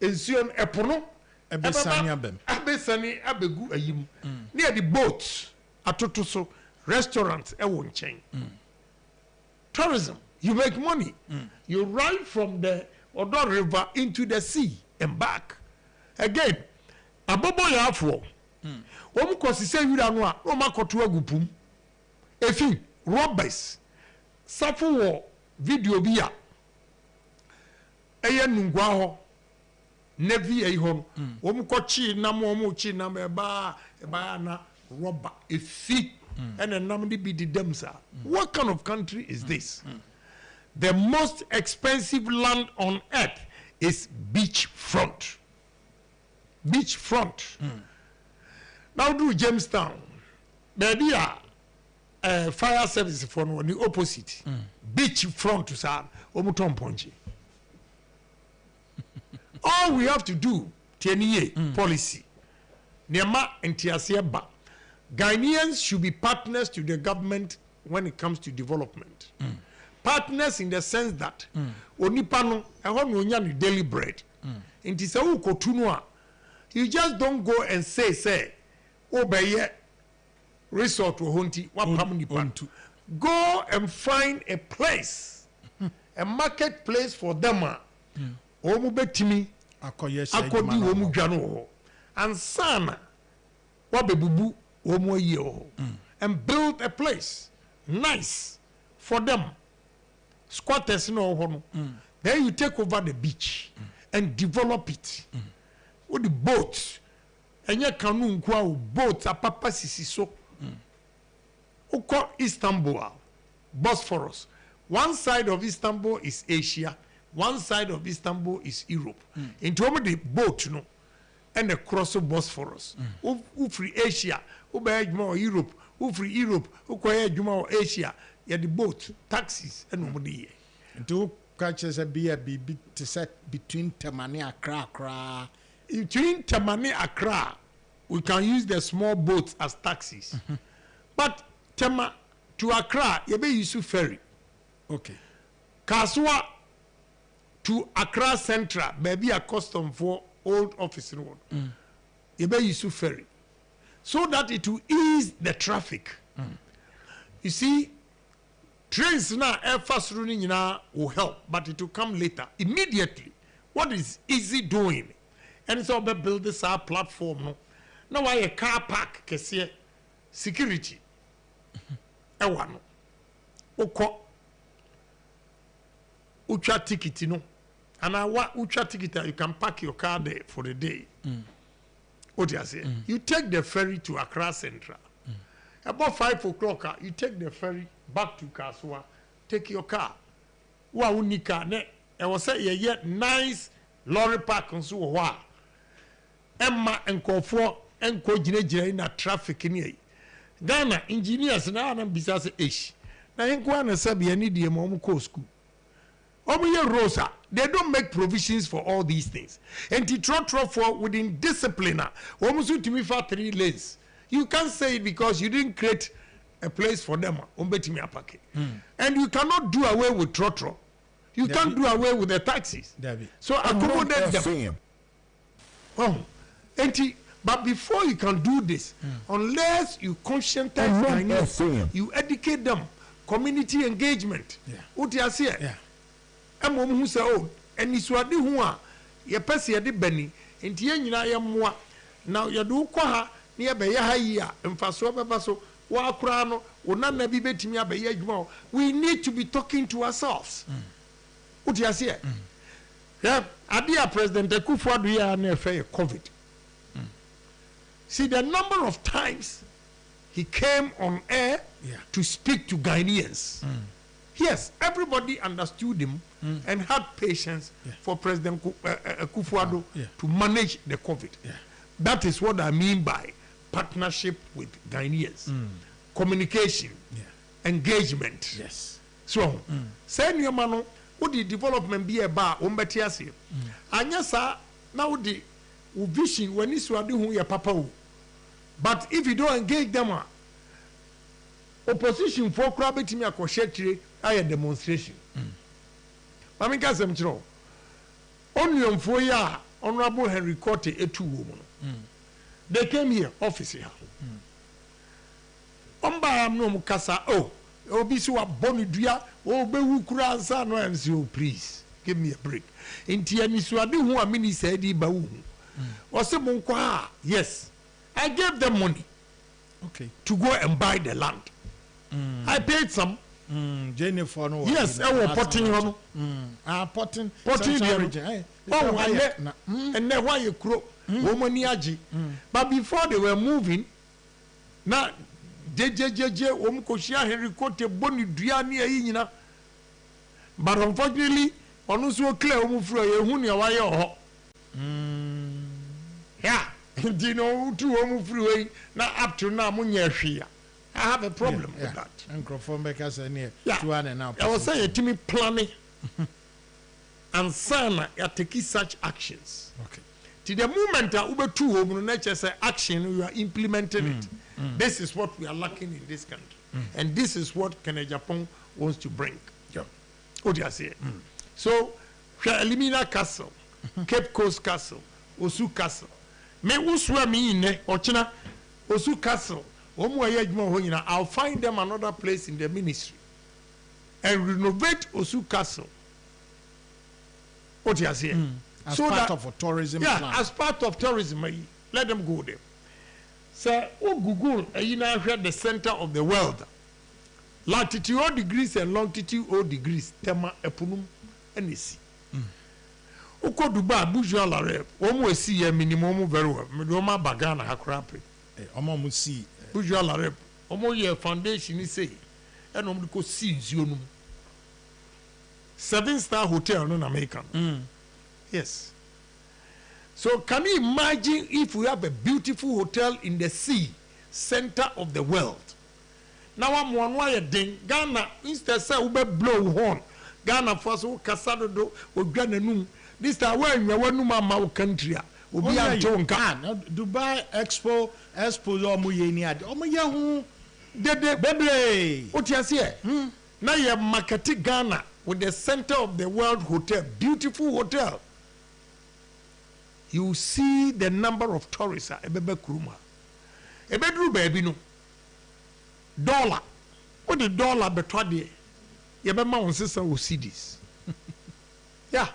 Speaker 1: And soon a pono. Abesani abegu ayim near the boats atotoso restaurants won't change. Tourism, you make money. You ride from the Odo River into the sea and back again. Abobo yafo omu kwasise yura no a o makoto agupum efi robbers safu wo video bia eye nungwa ho Nevi ehon, kochi nam chi nam eba na rubber efi and a namdi be the demsa. What kind of country is this? The most expensive land on earth is beachfront. Beachfront. Now do Jamestown. Baby fire service for the opposite. Beachfront to sa omuton ponchi. All we have to do, TNA policy, Nema and Tiasieba, Ghanaians should be partners to the government when it comes to development. Partners in the sense that onipano ehonu daily bread. Inti se ukotunwa, you just don't go and say obeye resort ohonti wapam nipantu. Go and find a place, a marketplace for them. Omu betimi akodi wo mu dwa no ho ansana wabebubu wo mu ayi ho and build a place nice for them squatters no ho no then you take over the beach and develop it with the boat enye kanu nko a boat apapa sisi so uko Istanbul Bosphorus one side of Istanbul is Asia one side of Istanbul is Europe into the boat no and the cross of Bosphorus who free Asia who buy Europe who free Europe who buy Asia yeah the boat taxis and nobody
Speaker 2: into catches a beer be to set between Temane Accra
Speaker 1: between Temane Accra we can use the small boats as taxis but Tema to Accra you be use ferry
Speaker 2: okay
Speaker 1: Kaswa to Accra Central maybe a custom for old office road you be use ferry so that it will ease the traffic you see trains now air fast running will help but it will come later immediately what is easy doing and it's all about build this platform no now why a car park kese security ewa no ukọ ucha ticket no and ucha ticket you can park your car there for the day what you say you take the ferry to Accra Central about 5 o'clock you take the ferry back to Kaswa take your car wa unika ne e was say ye nice lorry park nso wo a emma enkofo enko ginagina na traffic ni Ghana engineers na na bisa say ish na enko na sabe ani die mo ko school omuye rosa they don't make provisions for all these things and to trot for within discipline omusu timi fa 3 lanes you can't say it because you didn't create a place for them ombetimi apake and you cannot do away with trotro you can't do away with the taxis so accommodate them but before you can do this unless you conscientize Ghanaians, you educate them community engagement what you say amom hu say oh enisuade hu a ye pese ye de bani enti ye nyina ye moa na ye do kɔ ha na ye be ye ha yi a mfaso beba so wa akura no onana bi betimi abaye adwuma we need to be talking to ourselves what you say yeah adia president Akufo-Addo ya na efe COVID see the number of times he came on air to speak to Ghanaians yes everybody understood him and had patience for President Akufo-Addo to manage the COVID that is what I mean by partnership with Ghanaians communication engagement so say nneɛma no wodi development bi eba o mbeti ase anya sa na wodi wo vision wani suade hu ye papa wo but if you don't engage them opposition for kura betimi akɔhye kire aye demonstration mami ka sem kiro onwemfo ya honorable Henry Korte etu wo mu no they came here office here omba am no mukasa obi si wa bonu dua o bewu kura ansa no am say please give me a break enti anisuade hu a minister di ba wu o se mo nkwa yes I gave them money to go and buy the land I paid some
Speaker 2: Jennifer no
Speaker 1: yes I was potting no
Speaker 2: potting
Speaker 1: the region and then why you crow woman agi but before they were moving na jejejeje koshia Henry Korte boni dua ni ayi nyina but unfortunately onu so clear fro ye hu ne waye ho yeah you know to fro na up to now munya hwia I have a problem with that
Speaker 2: and Crofombekas near now
Speaker 1: I was saying to me planning and sana ya take such actions to the moment that ube two home nature say action we are implementing it this is what we are lacking in this country and this is what Kenya Japan wants to bring what do you say so Elimina Castle Cape Coast Castle Osu Castle me uswa mi ne ochina Osu Castle I'll find them another place in the ministry and renovate Osu Castle. What you say?
Speaker 2: as
Speaker 1: so
Speaker 2: part
Speaker 1: that,
Speaker 2: of a tourism
Speaker 1: yeah,
Speaker 2: plan.
Speaker 1: as part of tourism, let them go there. So, Google, you know, the center of the world. Latitude 0 degrees and longitude 0 degrees. Tema epunum enesi. Uko Dubai, Burj Al Arab. Omo see a minimum very well. Medoma bagana hakrape.
Speaker 2: Omo mu see
Speaker 1: Burj Al Arab. Omo ye foundation ni say. And omo ko see zionum. 7-star hotel no American. Yes. So can you imagine if we have a beautiful hotel in the sea, center of the world? Now I'm one way ding Ghana instead say we blow horn. Ghana first we kasado do we Ghana num. This time when we want mama country we be anto nka.
Speaker 2: Dubai Expo omo ye ni ade. Omo ye hu
Speaker 1: de
Speaker 2: bebre.
Speaker 1: What you say? Now you market Ghana with the center of the world hotel, beautiful hotel. You see the number of tourists ebebe kuruma. Ebedru baby no. Dollar. What the dollar betwa there? Yebema on sister will see this. Yeah.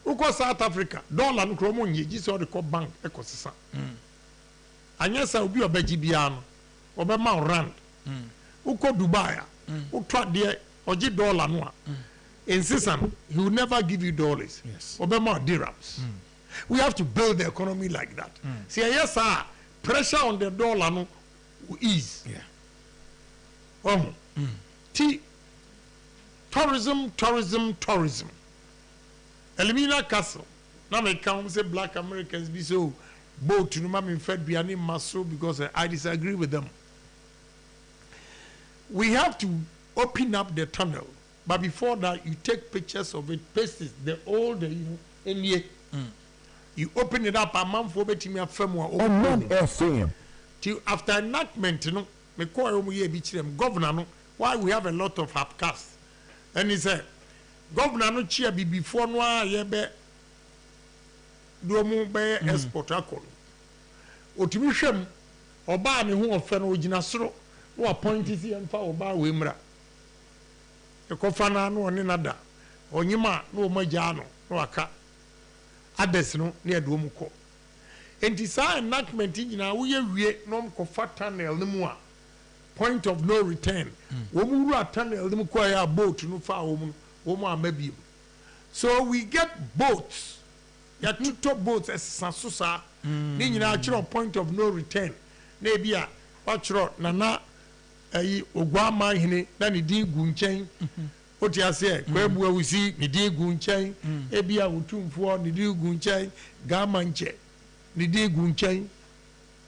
Speaker 1: Uko South Africa, dollar no kromo nye jisi o de ko bank ekosisa. Anyesa obi obeji bia no. Obema rand. Uko Dubai, utwa there oji dollar no a. Insist he will never give you dollars.
Speaker 2: Yes.
Speaker 1: Obama dirhams. We have to build the economy like that. See, yes, sir. Pressure on the dollar no will ease.
Speaker 2: Yeah.
Speaker 1: Tourism. Elimina Castle. Now they come say black Americans be so bold to no in fed biani maso because I disagree with them. We have to open up the tunnel. But before that, you take pictures of it, paste it, the old, you open it up, a month for betting a firm or
Speaker 3: FM.
Speaker 1: Till after enactment, you know, me call them governor, no, why we have a lot of upcasts. And he said, Governor no cheer be before no yebe do mo be export akọ. Otimi hwem oba ne ho ofe no ogina soro no appoint si emfa oba we mra. Ekofa na no ne nada. Onyima no magya no no aka. Ades no ne ado mu kọ. Enti sa enactment nyina wo ye wie no mkofa tunnel ne mu a point of no return. Wo mu ru tunnel ne mu kọ ya boat no fa wo mu. So we get boats. Ya tuto boats as sansusa. Ni nyina achiro point of no return. Na ebia wachiro nana ayi ogwama hene na ni din gu nchen. Oti ase kwebu awusi ni din gu nchen. Ebia wotumfo ni din gu nchen. Gama nche ni din gu nchen.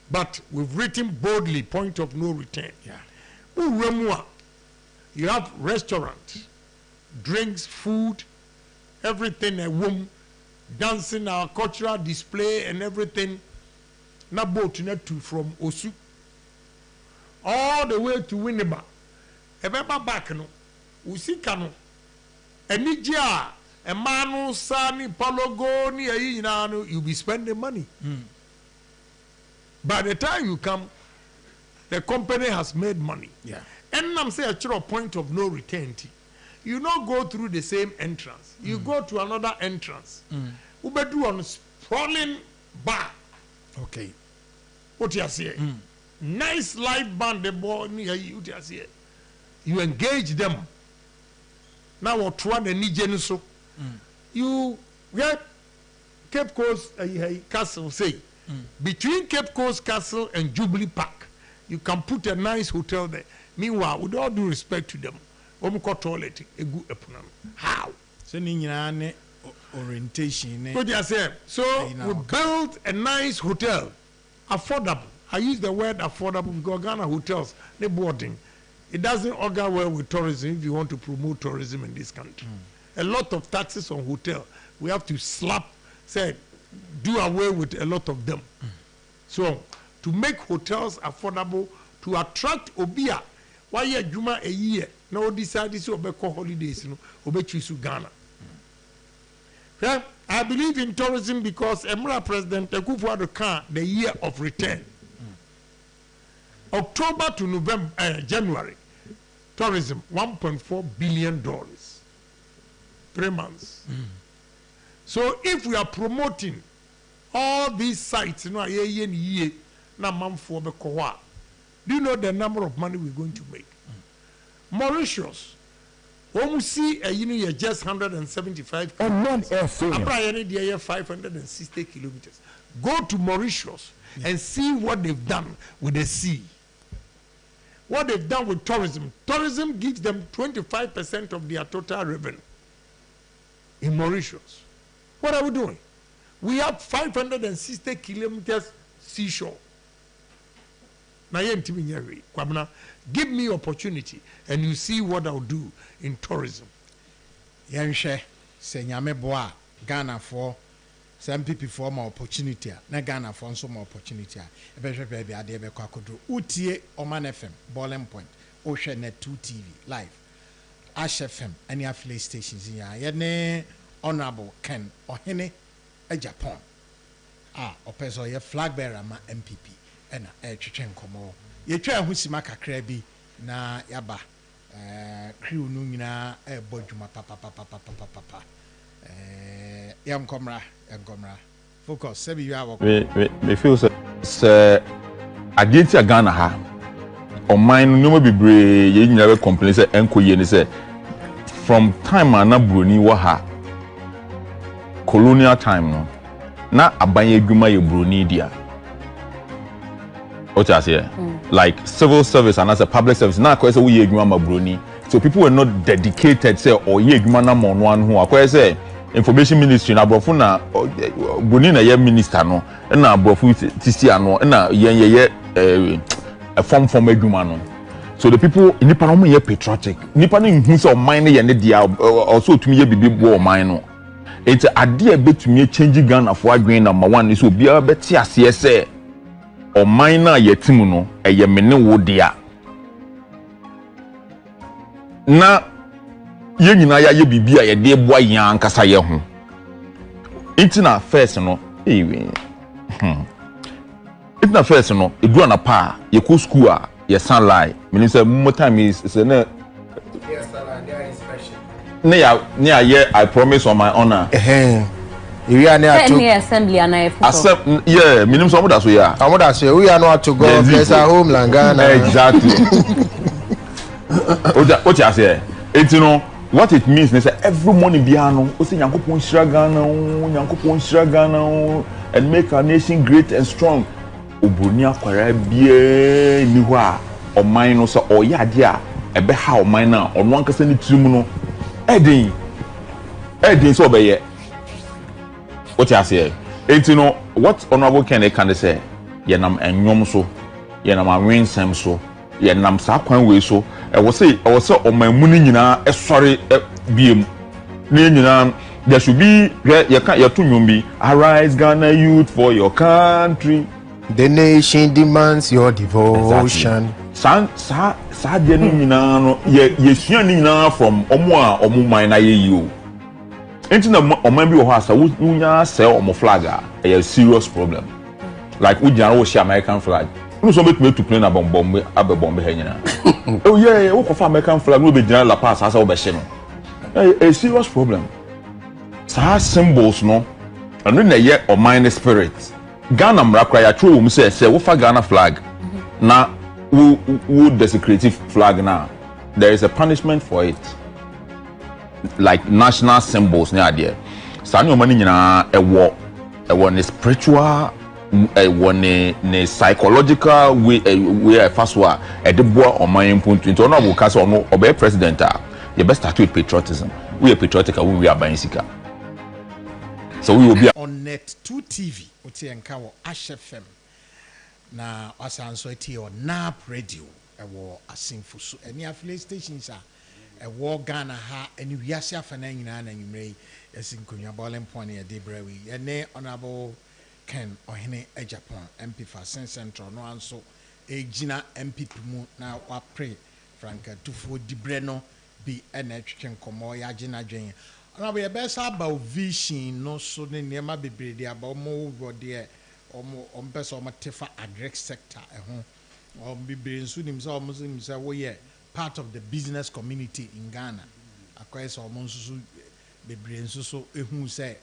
Speaker 1: But we've written boldly point of no return.
Speaker 2: Yeah.
Speaker 1: You have restaurant, drinks, food, everything, a womb, dancing, our cultural display and everything. Na boat na to from Osu all the way to Winneba. Ebeba back no, usika no. Enijia, a manu sani palogo ni ayi no, you be spending money. By the time you come, the company has made money.
Speaker 2: Yeah.
Speaker 1: And I'm saying a point of no return. You not go through the same entrance. You go to another entrance. Ubedu on sprawling bar.
Speaker 2: Okay.
Speaker 1: What you say? Nice live band the boy near you. You engage them. Now what one the Nigenuso. You get Cape Coast Castle say. Between Cape Coast Castle and Jubilee Park, you can put a nice hotel there. Meanwhile, with all due respect to them, toilet a good eponam. How?
Speaker 2: So ni nyina ne orientation ne.
Speaker 1: What you say? So we built a nice hotel, affordable. I use the word affordable because Ghana hotels they boarding. It doesn't augur well with tourism if you want to promote tourism in this country. A lot of taxes on hotel. We have to do away with a lot of them. So to make hotels affordable, to attract Obia, why ye Juma a year, no decide this will holidays, no, choose Ghana. Yeah, I believe in tourism because Emra President Akufo-Addo can the year of return. October to November, January, tourism $1.4 billion, 3 months. So if we are promoting all these sites, you know, na manfo be kowa. Do you know the number of money we're going to make? Mauritius, when we see a you just 175 kilometers. Abra 560 kilometers. Go to Mauritius and see what they've done with the sea. What they've done with tourism. Tourism gives them 25% of their total revenue in Mauritius. What are we doing? We have 560 kilometers seashore. Now, give me opportunity and you see what I'll do in tourism.
Speaker 2: Yanshe, Senyame Boa, Ghana for some people for more opportunity. Na Ghana for some more opportunity. Ebeshe baby adebe kwa kudu. Utie Oman FM, Bowling Point, Ocean Net 2 TV, live. Ash FM, any affiliate stations in ya. Yene Honorable Ken Ohene, a Japan. Opeso ye flag bearer ma MPP. Ena chichen komo ye twa husima kakra bi na yaba crew no nyina bodwuma papa yam komra focus sebi you are
Speaker 3: me feel say agenti Ghana ha on mine no bebre ye nyina be complain say enkoye ni say from time na broni wo ha colonial time no na abanye adwuma ye broni dia. What I say? Like civil service and as a public service. Now, I say we Bruni. So people were not dedicated. Say or ye na one who I say information ministry na brofu na Bruni na ye minister no. Na brofu tisi ano. Na ye a form edwuma no. So the people nipa no ye patriotic. Nipa no hu say o mine ye ne dia also to me ye bibi bo o mine no. It's a idea betumi change Ghana for adwen number 1 is obi a beti ase say o minor yetimu no eye mene wo dia na ye nyina ya ye bibia ye de boa yan kasa ye ho itina first no itina first no edu na pa ye ko school a ye san lie meaning say more time is na yes there is special ne ya I promise on my honor
Speaker 4: we are near to assembly and
Speaker 3: yeah, minimum some that so yeah.
Speaker 4: I want to say we are not to go bless our homeland Ghana.
Speaker 3: Exactly. What you say? It's you know what it means is that every morning biano, o say Nyankopon shira Ghana, and make our nation great and strong. Obroni akwara bie ni ho a o man no so o ya de a ebe ha o man na ono ankasa ni tirim no edin so obeye. What you say? It's you know what Honorable Ken can say. Yenam enyom so, yenam awensem so, yenam sa kwan we so. I was say on my money nyina sorry biem. There should be your two nyumbi. Arise Ghana youth for your country.
Speaker 4: The nation demands your devotion.
Speaker 3: Sa de nyina no ye sua nyina from omo man na ye you. Ain't no man be who we sell on flag a serious problem. Like we general share American flag. No so make me to play na bomb here. Oh yeah, we for American flag no be general La Paz as we a serious problem. So symbols no and no ye or mind spirit. Ghana mrakra ya true we say we for Ghana flag. Na we desecrative flag now. There is a punishment for it. Like national symbols near there. Sani omani nyina ewo ne spiritual ewo ne psychological way first wa e de boa oman puntu nti ono abuka so ono obey president a you best start with patriotism. We are patriotic we are buying sika. So we will be
Speaker 2: on Net 2 TV oti enka wo Ash FM na asanso eti o NAP radio ewo asimfu so any affiliate stations are war Ghana ha and we are safe and you may as in Kunya Bowling Point a debrewi and ne Honorable Ken Ohene a Japan MP for Saint Central no and so a Gina MP Pumu now wa pray Franca to for Debreno be an action como ya Gina Jane. And we are best about vision no so near my baby about more dear or more on best or Matifa agric sector at home or be soon himself Muslims away. Part of the business community in Ghana. Akwa so monsusu bebre nsusu ehu say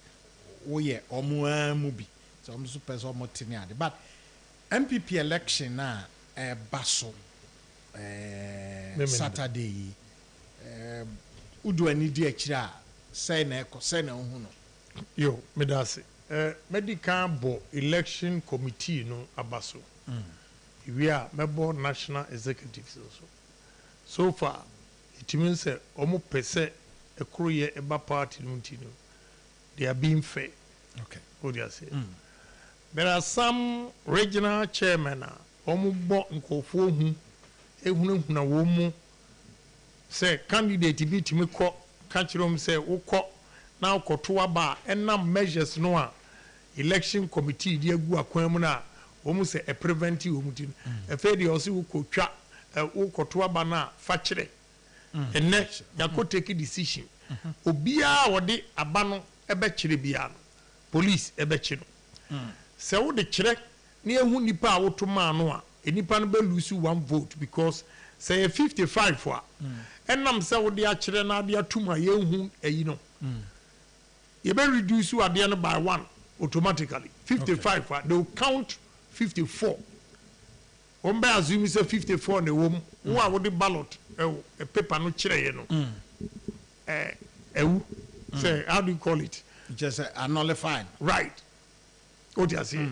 Speaker 2: woyɛ ɔmo amu bi so ɔmo so pɛ sɛ ɔmo te ne ade but MPP election na ɛba so Saturday yi udu ani di akyire a sɛ na ɛkɔ sɛ na ohu no
Speaker 1: yo medase medical bo election committee no abaso we are member national executives so far it means omo pese ekroye eba party no ntino they are being fair.
Speaker 2: Okay,
Speaker 1: what do you say? There are some regional chairmen omo bo nkofo hu ehunahuna wo mu say candidate bi timi kɔ ka kyerɛm say wokɔ na akoto aba enam measures no a election committee di agu akwan mu na omu say a preventive omu tin efe de osi wokotwa wokoto aba na fa kyerɛ enne yakɔ take decision obia wode aba no ebe kyerɛ bia no police ebe kyerɛ sɛ wo de kyerɛ na ehu nipa a woto ma no a enipa no be lose 1 vote because say 55 for enam sɛ wo de akyerɛ na de atuma ye hu eyi no you be reduce ade no by 1 automatically 55 they will count 54 on be assume say 54 na wo wo a wo de ballot paper no kyerɛ ye no ewu say how do you call it
Speaker 2: just nullified
Speaker 1: right what you say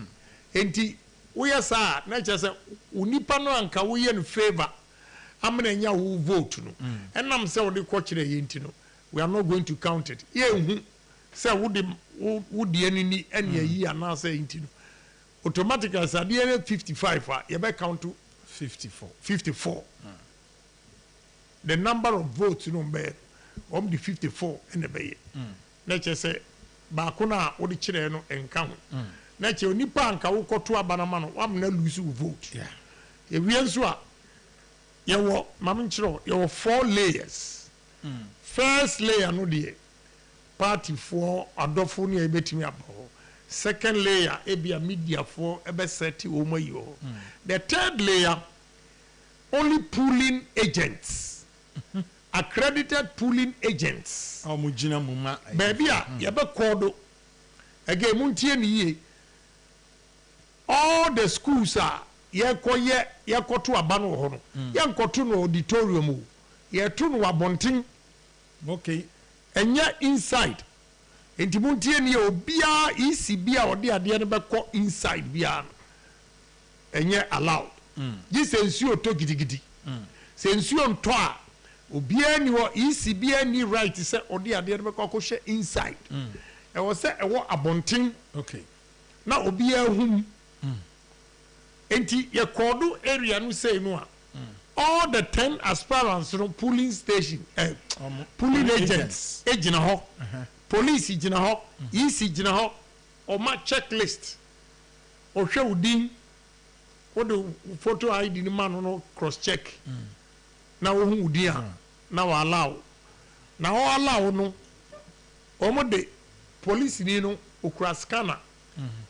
Speaker 1: enti we sa na kyerɛ sɛ unipa no anka wo ye no favor amena nya wo vote no enam sɛ wo de kɔ kyerɛ ye enti no we are not going to count it ye hu sɛ wo de ani ni ene yi ana sɛ enti no automatically sa de 55 ye be count to 54 the number of votes no be the 54 ene be ye na kyerɛ sɛ ba ko na wo de kyerɛ no enka ho na kyerɛ onipa anka wo kɔto abanama no wa mena lose wo vote ye wie nso a ye wo mam kyerɛ ye wo 4 layers first layer no de party for adofo ne ebetimi abo second layer ebia media for ebe seti o mo yo the third layer only pooling agents accredited pooling agents
Speaker 2: omugina muma
Speaker 1: baby a ye be kodo again muntie ni ye all the schools are ye koto aba no ho no ye nkoto no auditorium ye to no abonten
Speaker 2: okay
Speaker 1: enya inside enti muntie ni obia ECB a ode ade no bekọ inside bia enye allowed this ensuo to gidigidi se ensuo nto a obia ni wo ECB ni right se ode ade no bekọ hye inside e wo se e wo abonten
Speaker 2: okay
Speaker 1: na obia hum enti ye kodo area no say no a all the 10 aspirants no polling station polling agents ejina ho police ejina ho EC ejina ho o ma checklist o hwe udin o de photo ID ni man no cross check na wo hu udin a na wa allow na o allow no o mo de police ni no okura scanner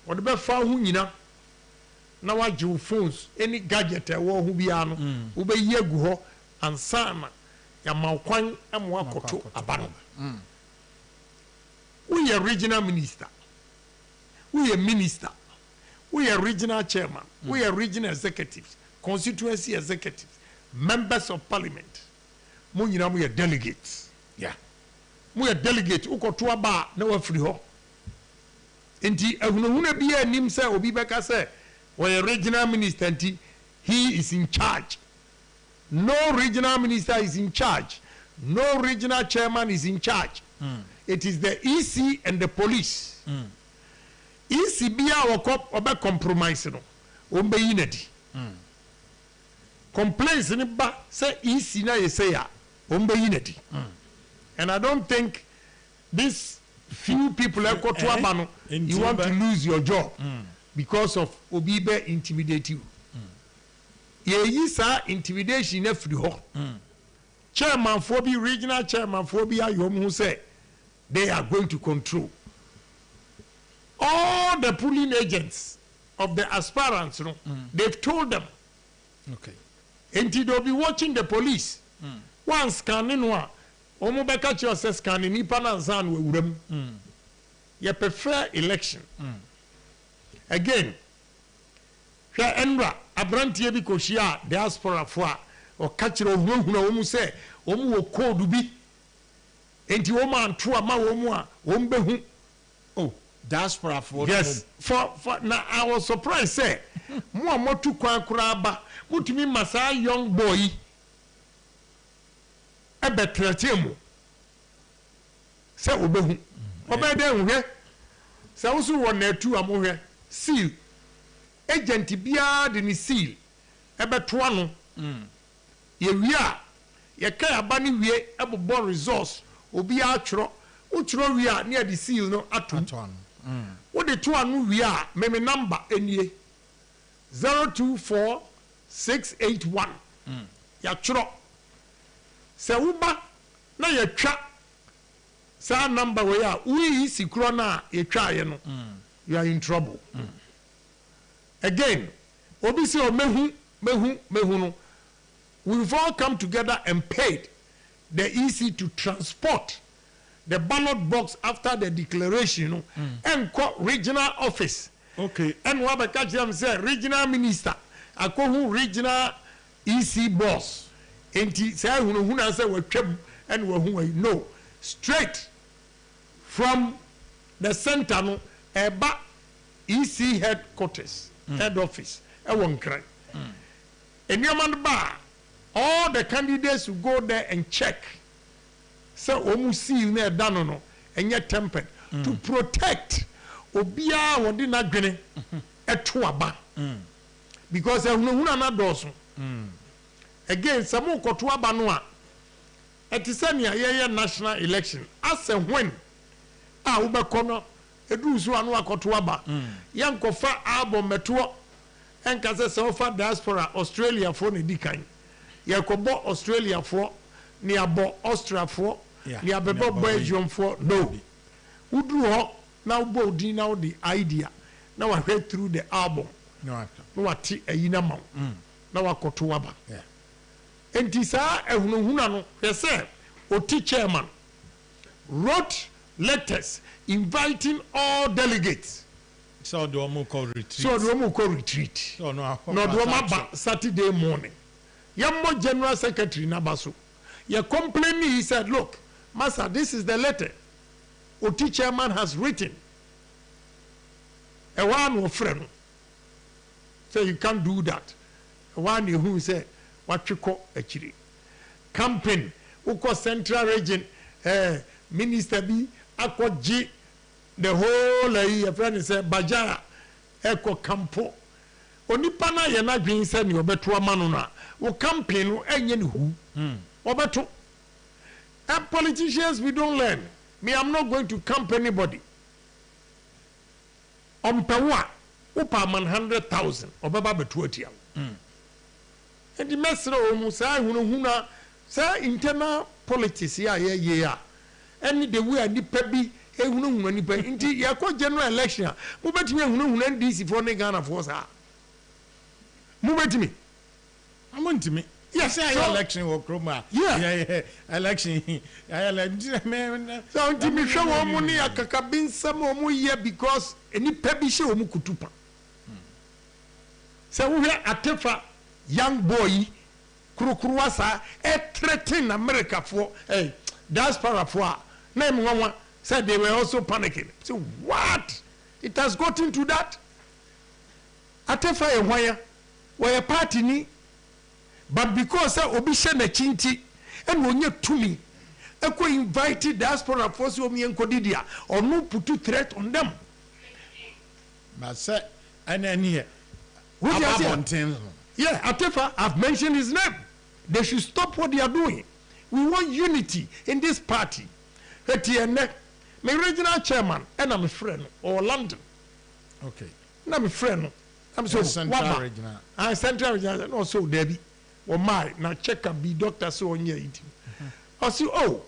Speaker 1: o de be fa hu nyina na waje phones any gadget e wo hu bia no wo be yi agu ho ansana ya mawkwan emo akoto abano we are regional minister we are minister we are regional chairman we are regional executives constituency executives members of parliament mo nyina mo are delegates mo are delegate ukoto aba na wa free ho enti ehunahuna bia anim se obi beka se when a regional minister, he is in charge. No regional minister is in charge. No regional chairman is in charge. It is the EC and the police. EC be compromise no. Ombe yinedi. Complaints ni ba say EC na say ya. Ombe yinedi. And I don't think these few people you want to lose your job. Because of obibe intimidate you. Ye sa intimidation na free ho. Chairman for be regional chairman for be ayom who say they are going to control all the polling agents of the aspirants. No, they've told them.
Speaker 2: Okay.
Speaker 1: And they'll be watching the police. One scanning one. Omo beka cho se scanning ni pa na nsan we wuram. you prefer election again hwa enra abrantie bi ko hia diaspora fo a o ka kire ohunahuna wo mu se wo mu wo code bi enti wo ma anto ama wo mu a wo mbehu
Speaker 2: oh diaspora for
Speaker 1: yes for na I was surprised say mo amotu kwan kura ba mutumi masa young boy e betrete mu se obehu obede nhwe se wo so wo na atu amohwe seal agent bia de ni seal e beto ano ye wi a ye kai aba ni wie ebobo resource obi a twro wo twro wi a na de seal no atom wo de to anu wi a meme number enie 024681 ya twro se wo ba na ye twa sa number we a we sikro na ye twa ye no you are in trouble again obi se o mehu no we've all come together and paid the EC to transport the ballot box after the declaration and regional office.
Speaker 2: Okay.
Speaker 1: And what I catch them say regional minister, I call who regional EC boss. And he say who say we and we no straight from the center no eba EC headquarters head office. I won't cry. And Yaman Bar, all the candidates will go there and check. So omu seal na dano no enye tempered to protect obia wodi na dwene eto aba because ehunu na doso again some koto aba no a etisania ye national election as when a wo be kono edu so anu akoto aba yankofa album meto enka se ofa diaspora Australia for ne dikan yakobo Australia for ni abo Austria for ni abebo Belgium for no udru ho na ubo di na the idea na wa head through the album no wati ayina ma na wakoto waba enti sa ehunahuna no yese oti chairman wrote letters inviting all delegates
Speaker 2: so do mo call
Speaker 1: retreat no do ma Saturday morning yammo general secretary nabaso you complain he said look master this is the letter oti chairman has written a one of friend so you can't do that one who say what you call actually campaign uko central region minister bi akoji the whole a friend say bajaya eko campo onipa na ye na dwen say ni obeto amano na wo campaign no enye ni hu obeto and politicians we don't learn me I'm not going to camp anybody ompewa upa man 100,000 obaba beto atia and the mesro omu say hunahuna say internal politics ya ye any the way nipa bi ehunahuna nipa nti yakọ general election mo betimi ehunahuna DC for ne Ghana for sa mo betimi
Speaker 2: amontimi yes I election wo kroma yeah election
Speaker 1: so nti mi hwe wo mu ne akaka binsam wo mu ye because nipa bi hye wo mu kutupa so wo hwe atefa young boy kurukuru asa threaten America for diaspora for na emwa said they were also panicking. So what? It has gotten to that. Atefa ehwaya we party ni but because obishe na chinti and wonye tumi eko invite diaspora force omi enkodidia or no put a threat on them.
Speaker 2: But say and here
Speaker 1: yeah, Atefa, I've mentioned his name. They should stop what they are doing. We want unity in this party. My regional chairman and I'm a friend or London.
Speaker 2: Okay.
Speaker 1: And I'm a friend. I'm so
Speaker 2: central regional.
Speaker 1: I'm central regional and also Debbie. Or my now check up be doctor so on your eating. I say, oh,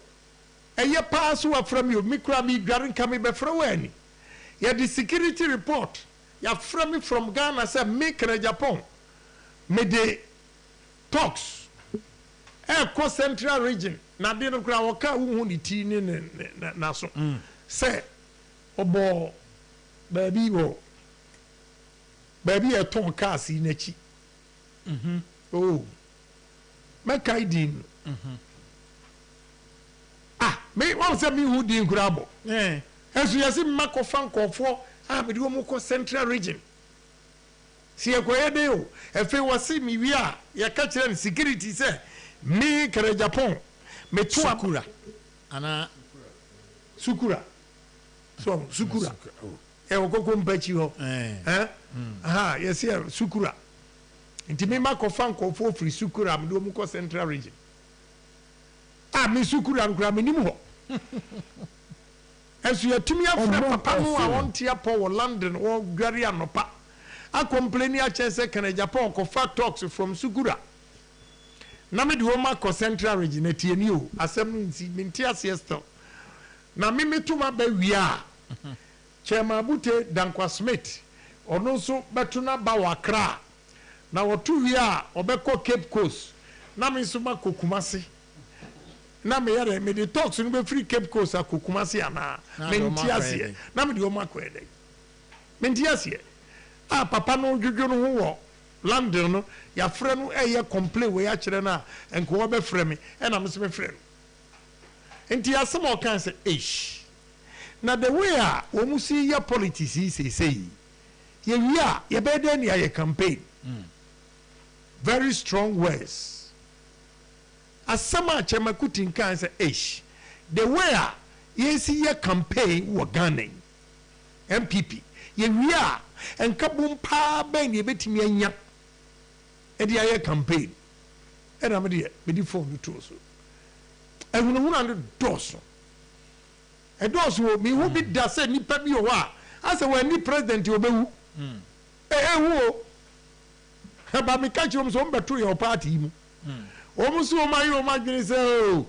Speaker 1: and you pass who are from you, Mikra me garin coming by from when? You the security report. You are from me from Ghana, say make Japan. Me the talks. Eko central region. Na dino kura waka hu ni ti ni na so. Say obo baby wo baby e ton cars yi nachi oh make din me wọ́n sẹ́ mi hu di nkura bọ̀ ẹ̀sùn yẹ sí mmakọ fankọ̀fọ́ me di wọ́n kọ́ central region si ẹ̀kọ́ yẹ dé o ẹ̀fẹ̀ wọ́n sí mi wí a yẹ ká kyerẹ́ ní security sẹ́ mi kẹrẹ Japan me tó a
Speaker 2: Sukura ana
Speaker 1: Sukura so Sukura wọ́n kọ́kọ́ mpẹ́kyi hɔ yẹ sí Sukura nti mi mmakọ fankọ̀fọ́ firi Sukura mi di wọ́n kọ́ central region me Sukura nkura mi nim hɔ ẹsùn yẹ tumi afẹ papa no a wọn ti apọ wọ London wọn gbari anopa a complaini akyẹ sẹ kẹnẹ Japan kọfa talks from Sukura na mi di wọn ma kọ central region eti eni o asẹm no nti mi nti aseɛ still na mi tuma bɛ wia Chairman Abute Dankwa Smith ɔno nso bɛto na ba wɔ Accra na wɔto wia ɔbɛkɔ Cape Coast na mi nso ma kɔ Kumasi. Na me yare me the talks no be free Cape Coast akokumase ana mentiase na me de o makwede mentiase papa no dwodwo no ho wo London no ya frɛ no eye complain we ya kyerɛ na enko wo be frɛ me na me se me frɛ no enti asem o kan se na the way a wo mu si ya politics yi sei ye wi a ye be dey na ye campaign very strong words asama chemakutin kan say the way a yesi ye campaign wo Ghana MPP ye wi a enkabum pa ben ye betimi anya e dia ye campaign e na me di phone to so ehunahuna no doso e doso mi hu bi da say nipa bi o wa ase we ni president obewu hu o ba mi ka chiom so mbeto your party mu almost so my imagine say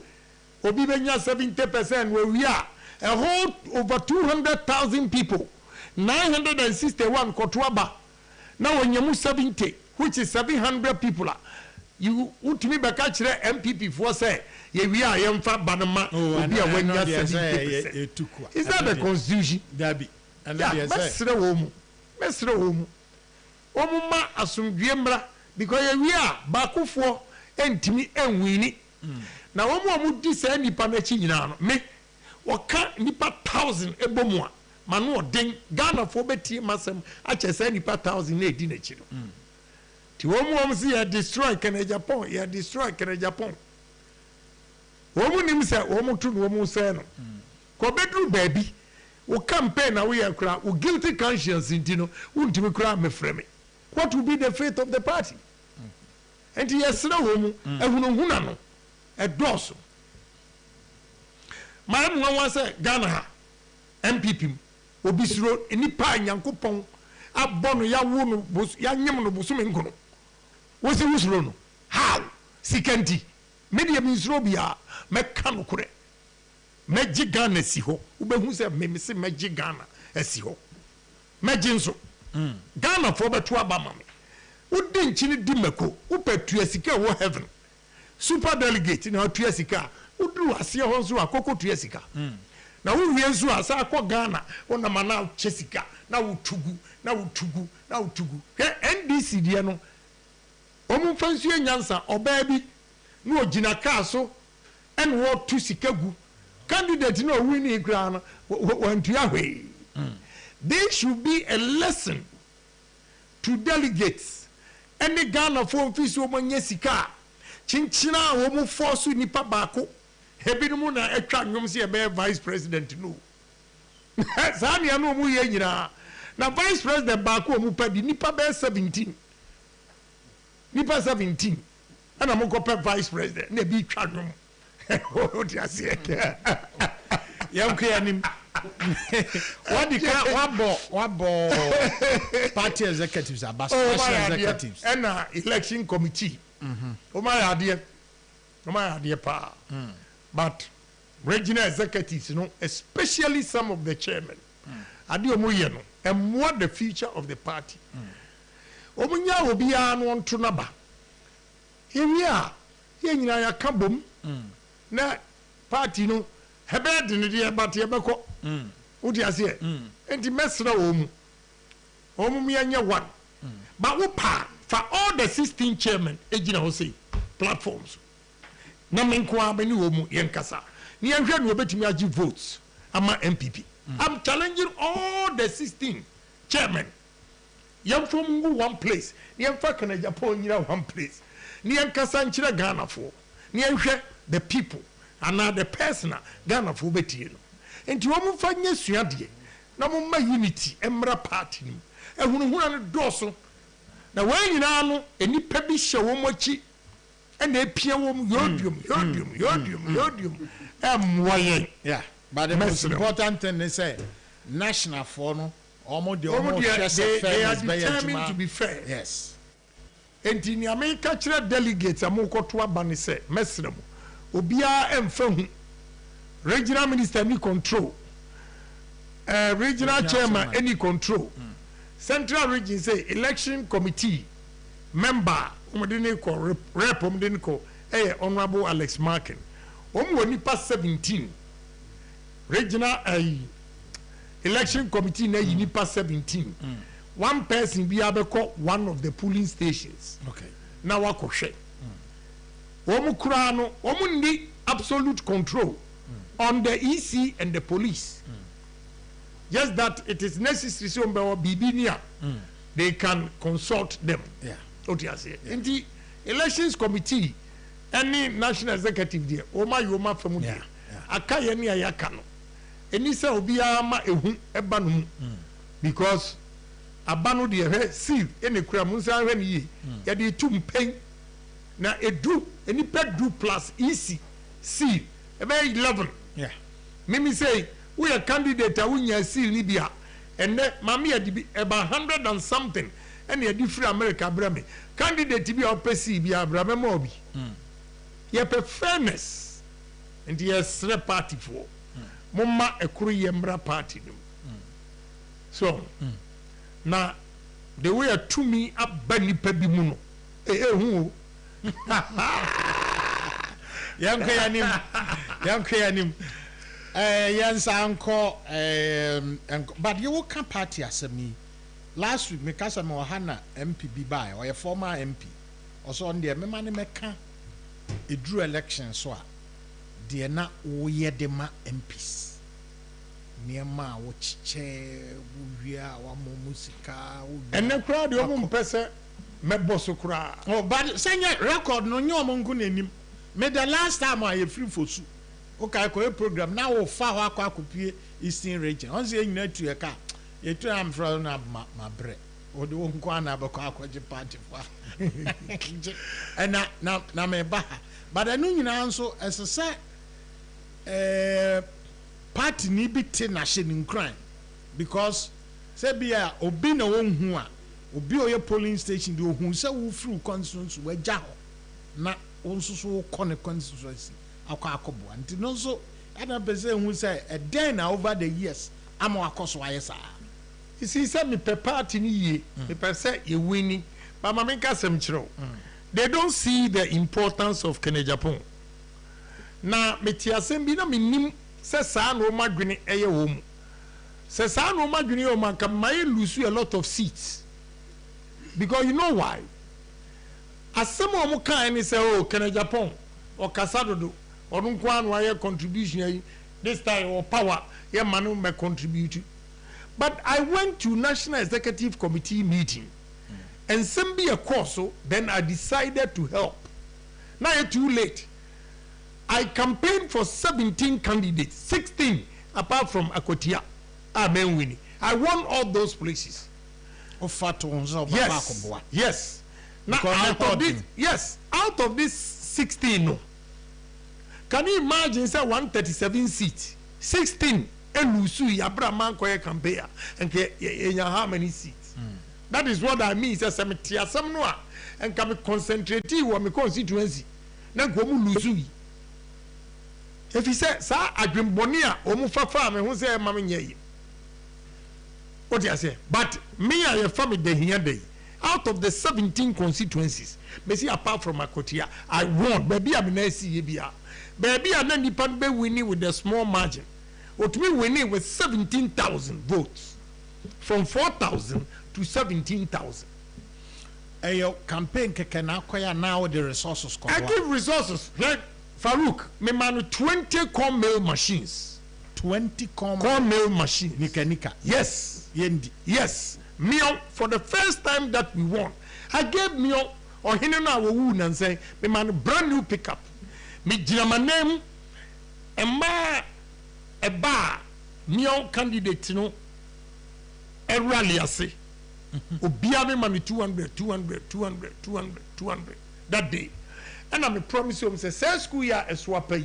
Speaker 1: obi benya 70% we are a whole over 200,000 people 961 kotuaba now when you 70 which is 700 people you utimi beka kire MPP for say we are yemfa banama obi a wenya 70%. Is that the constitution?
Speaker 2: Dabi and
Speaker 1: mesre wo mu omuma asumdwe mra because we are bakufo entimi enwini na womu di say nipa na chi nyina no me woka nipa 1000 ebomu a ma no den Ghana fo betie masem a che say nipa 1000 na edi na chi no ti womu si ya destroy Kenya Japan ya destroy Kenya Japan womu nim say womu tu no womu say no ko bedru baabi wo campaign na we akra wo guilty conscience intino untimi kra me frame what will be the fate of the party? And yes, no woman, Ehunahuna, a dosso. My mother was a Ghana MPP, Obisro, any pine, Yankopon, a bono, young woman, Bosuminko. Was it Usrono? How? Sikenti, Media means Robia, Mekanokure, Magic Ghana, Siho, Ubehuse, Mimisi, Magic Ghana, Siho, Majinso, Ghana for the Tuabama. Udin chini dimeko upe tuyasika wo heaven super delegate na tuyasika udu asie ho nso akoko tuyasika na wo wie nso asa akọ Ghana wona mana chesika na wutugu NDC die no omu fansu enyansa oba bi na ogina kaa so en wo tu sika gu candidate no win ikra no wantu ahwe there should be a lesson to delegates. Any Ghana for office woman yesika chinchina womu force nipa bako hebinumu na etwa nwom se be vice president no sani anu mu ye nyina na vice president bako omu padi nipa be 17 nipa 17 ana mo ko pe vice president na bi twa nwom o ti ase yam kyanim wabo
Speaker 2: party executives national executives
Speaker 1: and election committee o my idea pa but regional executives especially some of the chairmen ade omo ye no and what the future of the party omunya obi a no nto naba ewia ye nyina ya kabom na party no hebe de ne de ba te beko What you say? And the mesra me anya one. But what for all the 16 chairmen, ejina ho say platforms. Na menkwa bani omu yenkasa. Ni anhwe no betimi agi votes ama MPP. I'm challenging all the 16 chairmen. Yam from one place. Ni amfa kana Japan nyira one place. Ni yankasa nchira Ghana for. Ni anhwe the people and the personal Ghana for betie no. Enti wo mfa nya suade na mo ma unity emra party ni. Ehunu no doso. Na wen nyina no enipa bi hye wo mochi and they pia wom yodium.
Speaker 2: Yeah, but the most important thing is say national for no they
Speaker 1: are determined to be fair.
Speaker 2: Yes.
Speaker 1: And in America delegates amokoto abane say mesrem obia emfa hu regional minister any control regional chairman any control central region say election committee member rep honorable Alex Markin nipa 17 regional election committee na nipa 17 one person be abeko one of the polling stations
Speaker 2: okay
Speaker 1: na wakohwe kura no need absolute control on the EC and the police just that it is necessary so bibinia they can consult them in the elections committee any national executive there yoma famu there akaya ni ayaka no eni se obi ama ehu eba no because abano de seal ene kura munsa hwe ni ya de tum pen na edu eni pedu plus EC seal ebe 11 mimi say we a candidate awunya seal ni bia enne mama ya di eba 100 and something ene ya di free America brame candidate bi opesi bi abrame ma obi ye pe fairness and yes party for mumma ekuru yemra party nim so na the way to me abani pa bi mu no hu
Speaker 2: yankayanim yansanko but you can party asemi last week me kasa me ohana MPB by or a former MP also on the memane meka edru election so a de na wo ye de ma MPs niema wo chiche wo wia wa mo musika wo
Speaker 1: enne crowd yo mo pese mebo so kra
Speaker 2: oh but senya record no nyo mo nku nanim me the last time I free for su okay ko program na wo fa ho akopie Eastern region on say nyina tu e ka ye tu am from na ma bre o de wo nko ana be ko akwaje party fa na me ba but anu nyina nso esese party ni bi te na hye ni crime because say bia obi na won hu a obi oye polling station de ohun say wo free constituency we ja ho na onso so ko ne constituency akobo anti no so ana pese hu say e den na over the years ama akoso ayesa
Speaker 1: you see say me pe party ni ye me pe say ye winning but mama nka sem kiro they don't see the importance of Kenya Japan na metiasem bi na minim se sa no madwene eye wo mu se sa no madwene yo man kam may lose a lot of seats because you know why asem o mu kan ni say oh Kenya Japan o kasadodo onu nko anu aye contribution yi this time or power ye manu me contribute but I went to National Executive Committee meeting and be a course so then I decided to help now it's too late. I campaigned for 17 candidates, 16 apart from Akotia. Amen winning. I won all those places. Yes. Now out of this 16, no. Can you imagine say 137 seats, 16 elusu Abraham Koye campaign and how many seats? That is what I mean. Say some no and can concentrate on my constituency. Na go mu lusu. If he said, sir, I dream bonia, farm, and who say, Mamma, ye. What do I say? But me, I have family day here day. Out of the 17 constituencies, maybe apart from Akotia, I won. Baby, I'm an SCBA. Baby, I'm not dependent winning with a small margin. otumi winning with 17,000 votes from 4,000 to 17,000.
Speaker 2: Your campaign can acquire now the resources.
Speaker 1: I give resources like Farouk, me man 20 corn mill machines.
Speaker 2: 20 corn
Speaker 1: mill machines.
Speaker 2: Nika.
Speaker 1: Yes.
Speaker 2: Yendi.
Speaker 1: Yes. Mio, for the first time that we won, I gave Mio or Hinana Woon and say, me man brand new pickup. Me jina name and a bar Mio candidate, you know, a rally I say. Obia me man 200 that day. And I promise you, say school year a swap pay.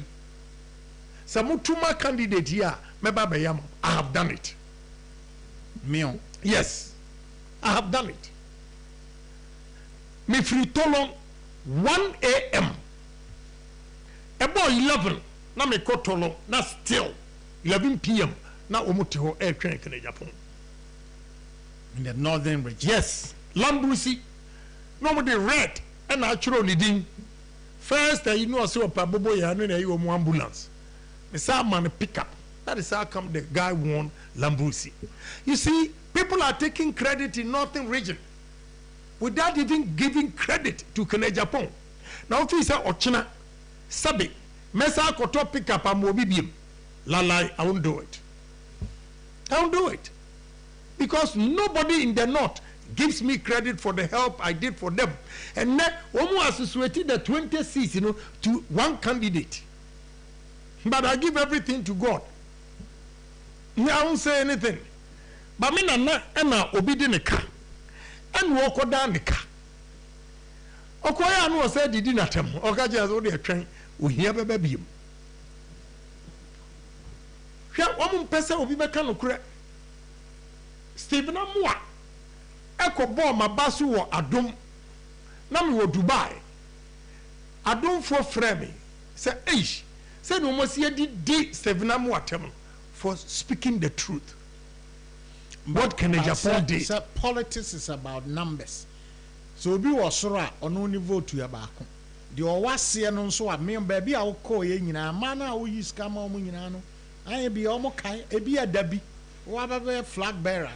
Speaker 1: Some tuma candidate here, I have done it.
Speaker 2: Mio.
Speaker 1: Yes, I have done it. Me free tolong 1 a.m. About 11, na me ko tolong, na still 11 p.m. na omoteho air train in Japan.
Speaker 2: In the northern region.
Speaker 1: Yes, Lambrusi. Nobody red and natural leading. First, you know, I saw a pabobo ya no you ambulance. The man pick up. That is how come the guy won Lambrusi. You see, people are taking credit in Northern region without even giving credit to Kene Japan. Now, if you say Ochina, Sabi, Mesa Koto pick up a mobibium, Lalai, I won't do it. I won't do it. Because nobody in the north gives me credit for the help I did for them. And now, almost associated the 20 seats, you know, to one candidate. But I give everything to God. I won't say anything. But me na obedi ne ka. And walk down the car. Okoya no say didi na tem. Oka je so dey twen ohia bebe biem. Hwa omo pese obi beka no kure. Stephen Amua eko ball ma basu wo adom na me wo Dubai adom for frame say eish say no mo see di Stephen Amua tem for speaking the truth. What can Japan do?
Speaker 2: Politics is about numbers. So obi wo soro a ono ni vote ya baako de o wase no nso a me baby a wo ko ye nyina ma na wo yi ska ma mo nyina no aye bi o mo kai e bi adabi wa flag bearer,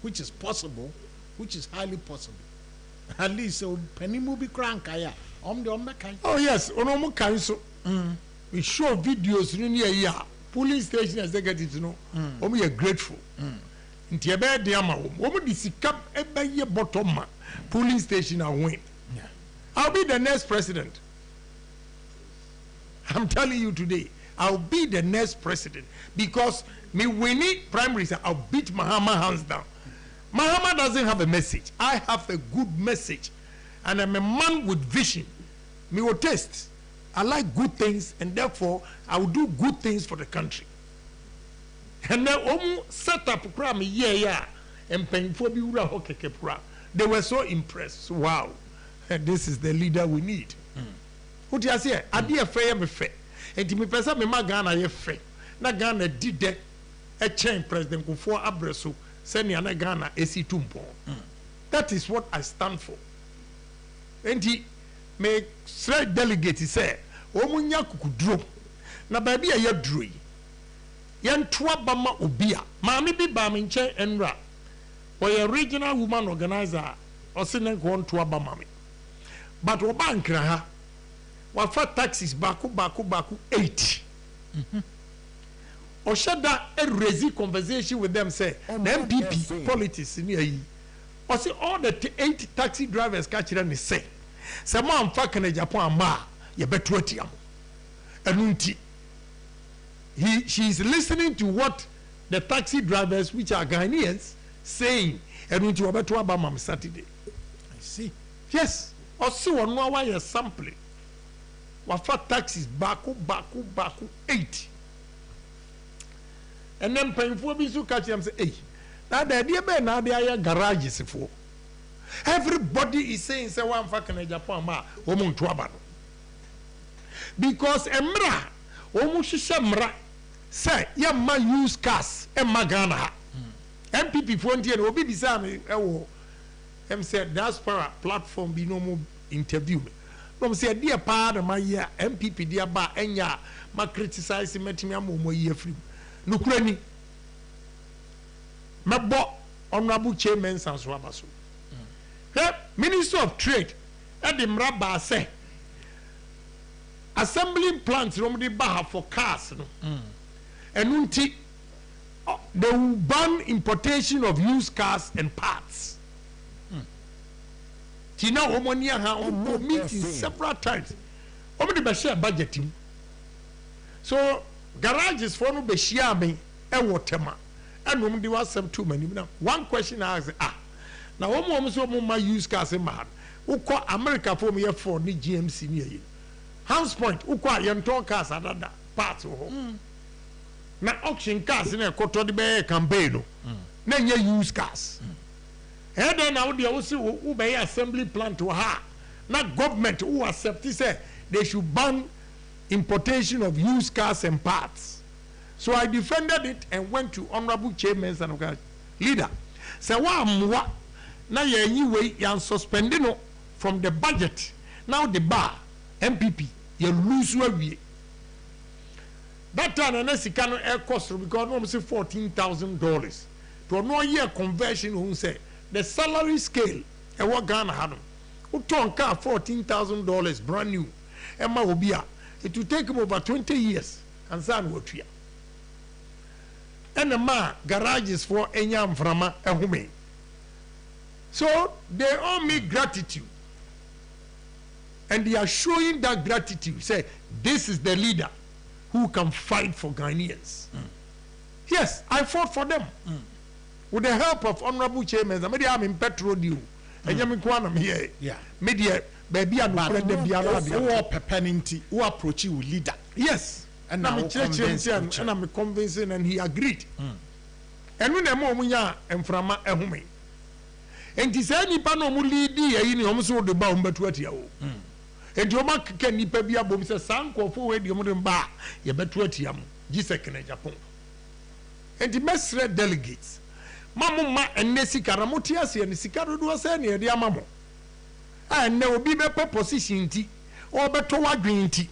Speaker 2: which is possible, which is highly possible. At least Penny be crank. Oh
Speaker 1: yes, Onomo Council. We show videos in here. Police station executives, you know, we are grateful. Ntiebe diama, woman disikap ebe ye bottom police station and win. I'll be the next president. I'm telling you today, I'll be the next president because me winning primaries, I'll beat Mahama hands down. Mahama doesn't have a message. I have a good message, and I'm a man with vision. Me will taste. I like good things, and therefore I will do good things for the country. And then set up me and paying for they were so impressed. Wow, and this is the leader we need. What do you say? I be a fair me fair. And me person me ma Ghana ye fair. Na Ghana did that a change President Kufuor Abreso send na Ghana AC Tumpo. That is what I stand for. And he may straight delegate say, Omunya kukudro. Na baby a ye drui. Yan twa bama obia. Mami bi ba me nche enra. Or a regional woman organizer or sending one to Abamami. But Obankra ha. Wafa taxes baku 8. Or shut that a resi conversation with them say the MPP politics in here. Or see all the 8 taxi drivers catch them say. Someone fucking Japan ma you bet 20 Anunti. She is listening to what the taxi drivers, which are Ghanaians, saying. Anunti wabetu Abamam Saturday.
Speaker 2: I see.
Speaker 1: Yes. Or see one why you're sampling. Wafa taxes baku 8. And then paying for me to catch them say, hey, now the idea be now they are garages for. Everybody is saying say one fucking Japan ma omun tuabano. Because emra omu shisha say ya ma use cars emma Ghana. MPP frontier obi bisa me ewo em said diaspora platform be no more interview me. From say dear part of my year MPP dear ba enya ma criticize metimi amomo ye free. nukurani mebo honorable chairman sanso abaso Minister of Trade Edimra ba say assembling plants from the Baha for cars no and unti they will ban importation of used cars and parts. Tina Omonia ha meeting several times. Omo de share budget him. So garages for no be share me e wotema. And omo de wasem too many. Now one question I ask now omo so omo ma used cars in man. Uko America for me for ni GMC ni House Point uko yenton cars adada parts ho. Na auction cars na ekoto de be campaign no. Na nye used cars. And then now they also who be assembly plant to her. Not government who accept say they should ban importation of used cars and parts. So I defended it and went to honorable chairman and leader. Say wa na ye anyway yan suspending no from the budget. Now the bar MPP you lose we. That time and sika no air cost because no say $14,000. To no year conversion who say the salary scale and what Ghana had who turn car $14,000 brand new. Emma Obia, it will take him over 20 years and son what we are. And the ma garages for Enyam Frama and Hume. So they owe me gratitude. And they are showing that gratitude. Say, this is the leader who can fight for Ghanaians. Yes, I fought for them. With the help of honorable chairmen, I'm in Petro deal. And I'm here. Yeah. Media, baby, I'm not the Biara.
Speaker 2: Who are perpenity, who approach you leader.
Speaker 1: Yes. And I'm convincing, and he agreed. And when I'm Munya and from a home. And he said, Nipano Mulidi, I almost the bound but what you. And your mark can Nipabia Bombs a sank or forward your modern bar, you bet what you Gisek Japan. And the best red delegates. Mamma and Nessie Karamotias and Sicaro do a senior, dear mamma. And there will be better position tea or better green tea.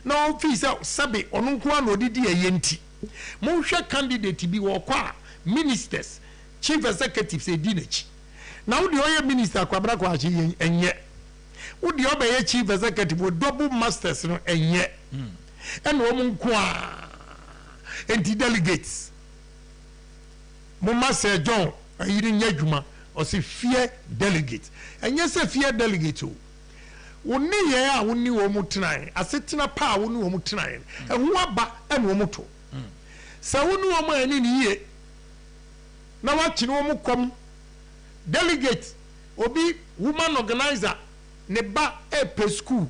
Speaker 1: No fees out Sabi or Nunquan or Didi Yenti. Mosha candidate to be walk ministers, chief executives a dinach. Now the oil minister Quabraquachi and yet. Would the other chief executive with double masters and yet. And woman qua and the delegates. Mama said John, I didn't yajuma or say fear delegate. And yes, a fear delegate too. One year, I wouldn't know Mutinai, a sitting a power, wouldn't know Mutinai, and Waba and Womoto. So, wouldn't know my any year. Now, what you know, come delegate or be woman organizer, Neba Epe school.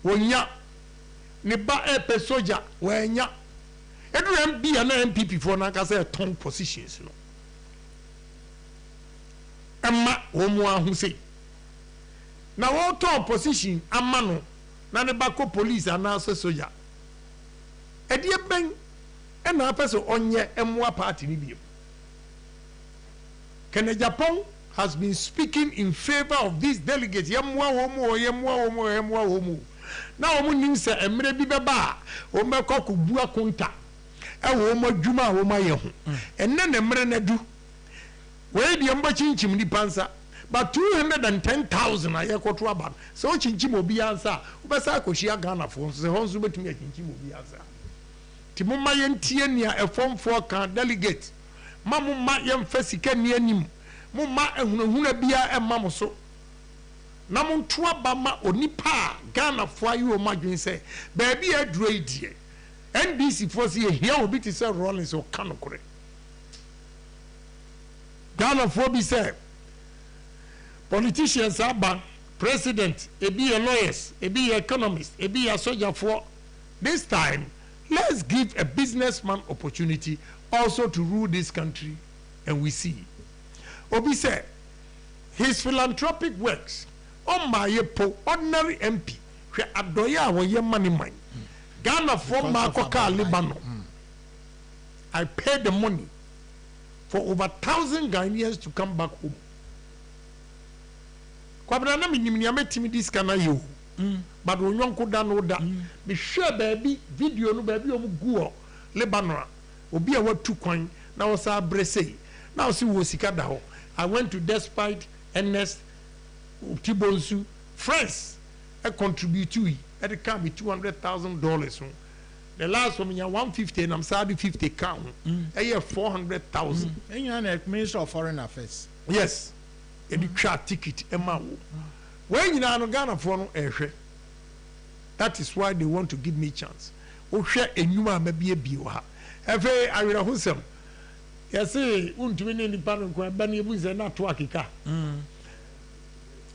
Speaker 1: When ya Neba Epe soldier, when ya. Every be an MPP for like I say 10 positions, you know. Emma Omwa who say now all 10 position amano na ne bako police and also soldier. E die ben e na person onye emwa party ni bi. Kenya Japan has been speaking in favor of these delegates. Yemwa womu. Now omu nim se emre bi beba o meko ko bua konta. Ewo mo dwuma wo maye ho enne ne mre na du we de mba chinchim ni pansa but 210,000 ayekoto aba so chinchim obi ansa ubesa akohia Ghana fo so honso betumi chinchim obi ansa ti mumma yentie nia efomfo kan delegate mamumma yemfa sika ni anim mumma ehunahuna bia emma mo so na mo nto aba ma onipa Ghana fo ayo madwen se ba bia aduro idie NDC for see here will be to say Rollins or Kanokore. Ghana for be said politicians are president, a be a lawyers, a be economist, a be a soldier for this time. Let's give a businessman opportunity also to rule this country, and we see. Obi said his philanthropic works on my ordinary MP, where Adoya wa ye money mine. Ghana from Makoka, Lebanon. I paid the money for over 1,000 Ghanaians to come back home. Kwabrana minimiyame this kana you. But when you go down order, be sure baby video no baby omu guo Lebanon obi a watu kwan na wo sa brese na wo si wo sika da ho. I went to Despite, Ernest, Tibonsu, friends I contribute to it it can be $200,000. The last one, 150, and I'm sorry, 50 count. I have 400,000.
Speaker 2: And you're the Minister of Foreign Affairs.
Speaker 1: Yes, and you try ticket, Emma. When you are Ghana for no air, that is why they want to give me chance. Oh, share a new man, maybe a bioha. Ever, I will have some. Yes, won't win any panel, Benny was a not to Akika.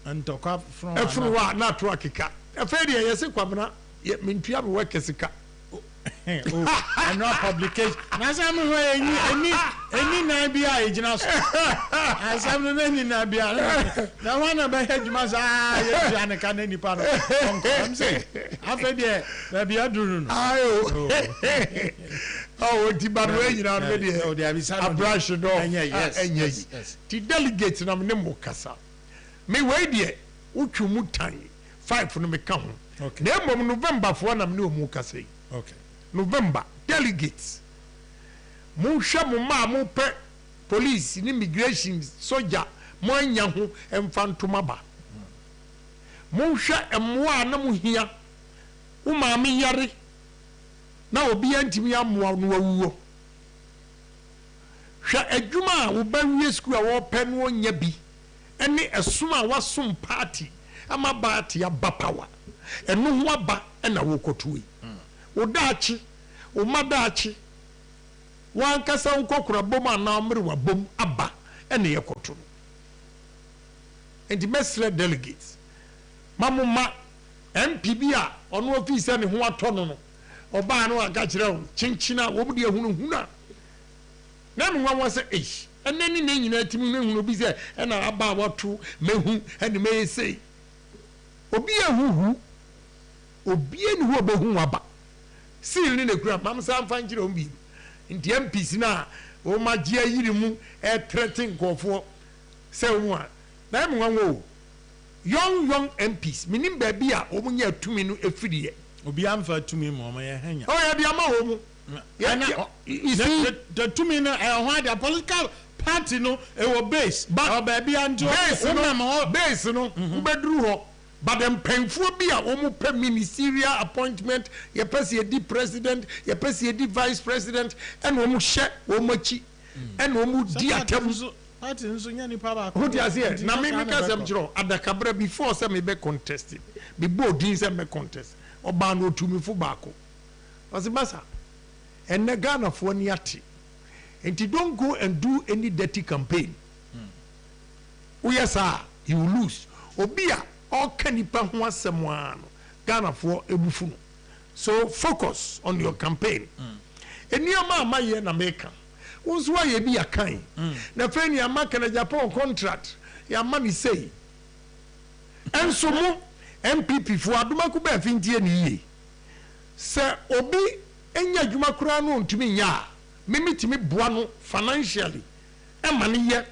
Speaker 2: And talk up from
Speaker 1: not to Akika. A failure, yes, a quabana, yet mean to have work as a cat.
Speaker 2: And not publication. As I'm away, any Nabia agent. As I'm any Nabia. The one about Hedge Massa, I can't any part of I'm saying. After the Nabia Durun.
Speaker 1: Oh, Tibaru, you know, there is a brush door.
Speaker 2: Yes.
Speaker 1: The delegates in Amnemo Casa. May wait there, Uchu Mutai, 5 from the count. Okay. Name November for one of new Mukase.
Speaker 2: Okay.
Speaker 1: November delegates Musha Muma Mupe police in immigration soldier Moanyahu and Fantomaba Musha and Moana here Umami Yari now be antimia Mua Sha Ejuma will bury school or pen one yabi any a suma was some party Amabati ya Bapawa and no waba and a wokotui. Udachi, umadachi, one kasa unkokura boma na wa bom abba, and the yakotu. And the mestre delegates, Mamma, MPBA, on no office and who are tono, or bano a gachero, chinchina, wobudia huna. Then one was a ish, and then in any night will be there, and a about two, mehu, and may say, Obia who, Obien who behu abba. Still in the crowd, Mamma Sam find you on me. In the MPs now, oh my dear, you threatening go for 7 1. Then one go. Young MPs, meaning baby, over near 2 minutes every year.
Speaker 2: Obiam for 2 minutes, Mamma.
Speaker 1: Oh, yeah, the amount. Yeah, you see,
Speaker 2: the 2 minutes, I want a political party, no, it was base, but baby, and base, no, bedroom. But them painful be a omu per ministerial appointment, ye pesi edi president, ye pesi edi vice president, and omu she omochi, and omu diatem. Who does here? Na me because I'm juro at the cabaret before some be contested. Be both things me contest. Obano to me for bako. Was massa. And the Ghana for niati. And you don't go and do any dirty campaign. Oh yes, sir, you will lose. Obia. All kanipa ho asɛm Ghana for ebufu no. So focus on your campaign. Eniama amaye na meka. Wonso aye bi akan. Na fe ni amaka na Japan contract. Ya ma ni sei. Enso mo MPP fo adoma ku ba fintie ni ye. Se obi enya adwuma kura no ntumi nya. Memitimi boa no financially. E ma ni ye.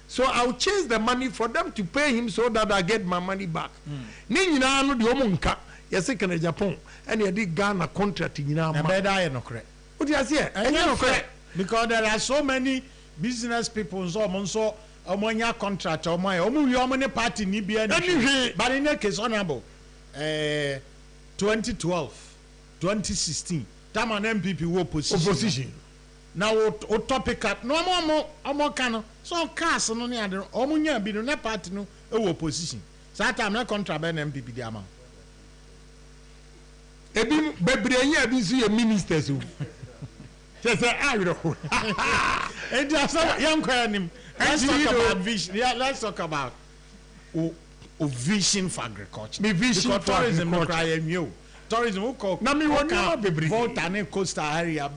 Speaker 2: So I'll chase the money for them to pay him so that I get my money back. Ni nyina no de omunka yesi kana Japan and you did Ghana contract nyina ma. Na beda no correct.
Speaker 1: What you say?
Speaker 2: No correct. Because there are so many business people so omonya contract omo party ni bia ni. But in that case honorable 2012 2016 time an MPP wo opposition. Now o topic at no more cano so cast no near the omunya bi no party no e opposition so that time na contract by MPP di ama
Speaker 1: ebi bebrenya bi so ye ministers o say ayro
Speaker 2: and just young kwanim let's talk about vision. Yeah, let's talk about vision for agriculture.
Speaker 1: Me vision for
Speaker 2: tourism no cry you tourism who call
Speaker 1: na me won no bebre
Speaker 2: Volta ne coastal area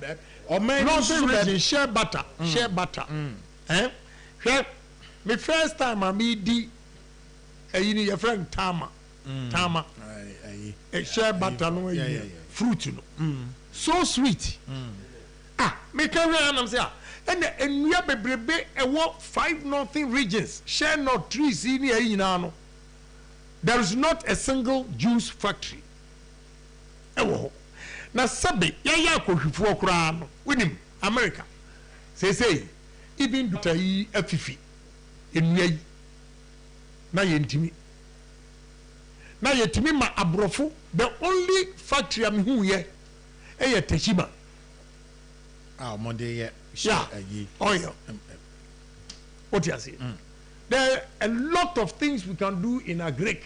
Speaker 2: or
Speaker 1: no share butter eh me first time I me di eyini your friend Tama share butter no fruit no so sweet me can am say and enua bebrebe e wo 5 northern regions share not trees in here no there is not a single juice factory na sabe yaya akohwifo kura no winim America say even Dr. yi afifi enua yi na yentimi ma abrofo the only factory am hu ye Teshiba
Speaker 2: Monday ye
Speaker 1: oil what you say there are a lot of things we can do in agric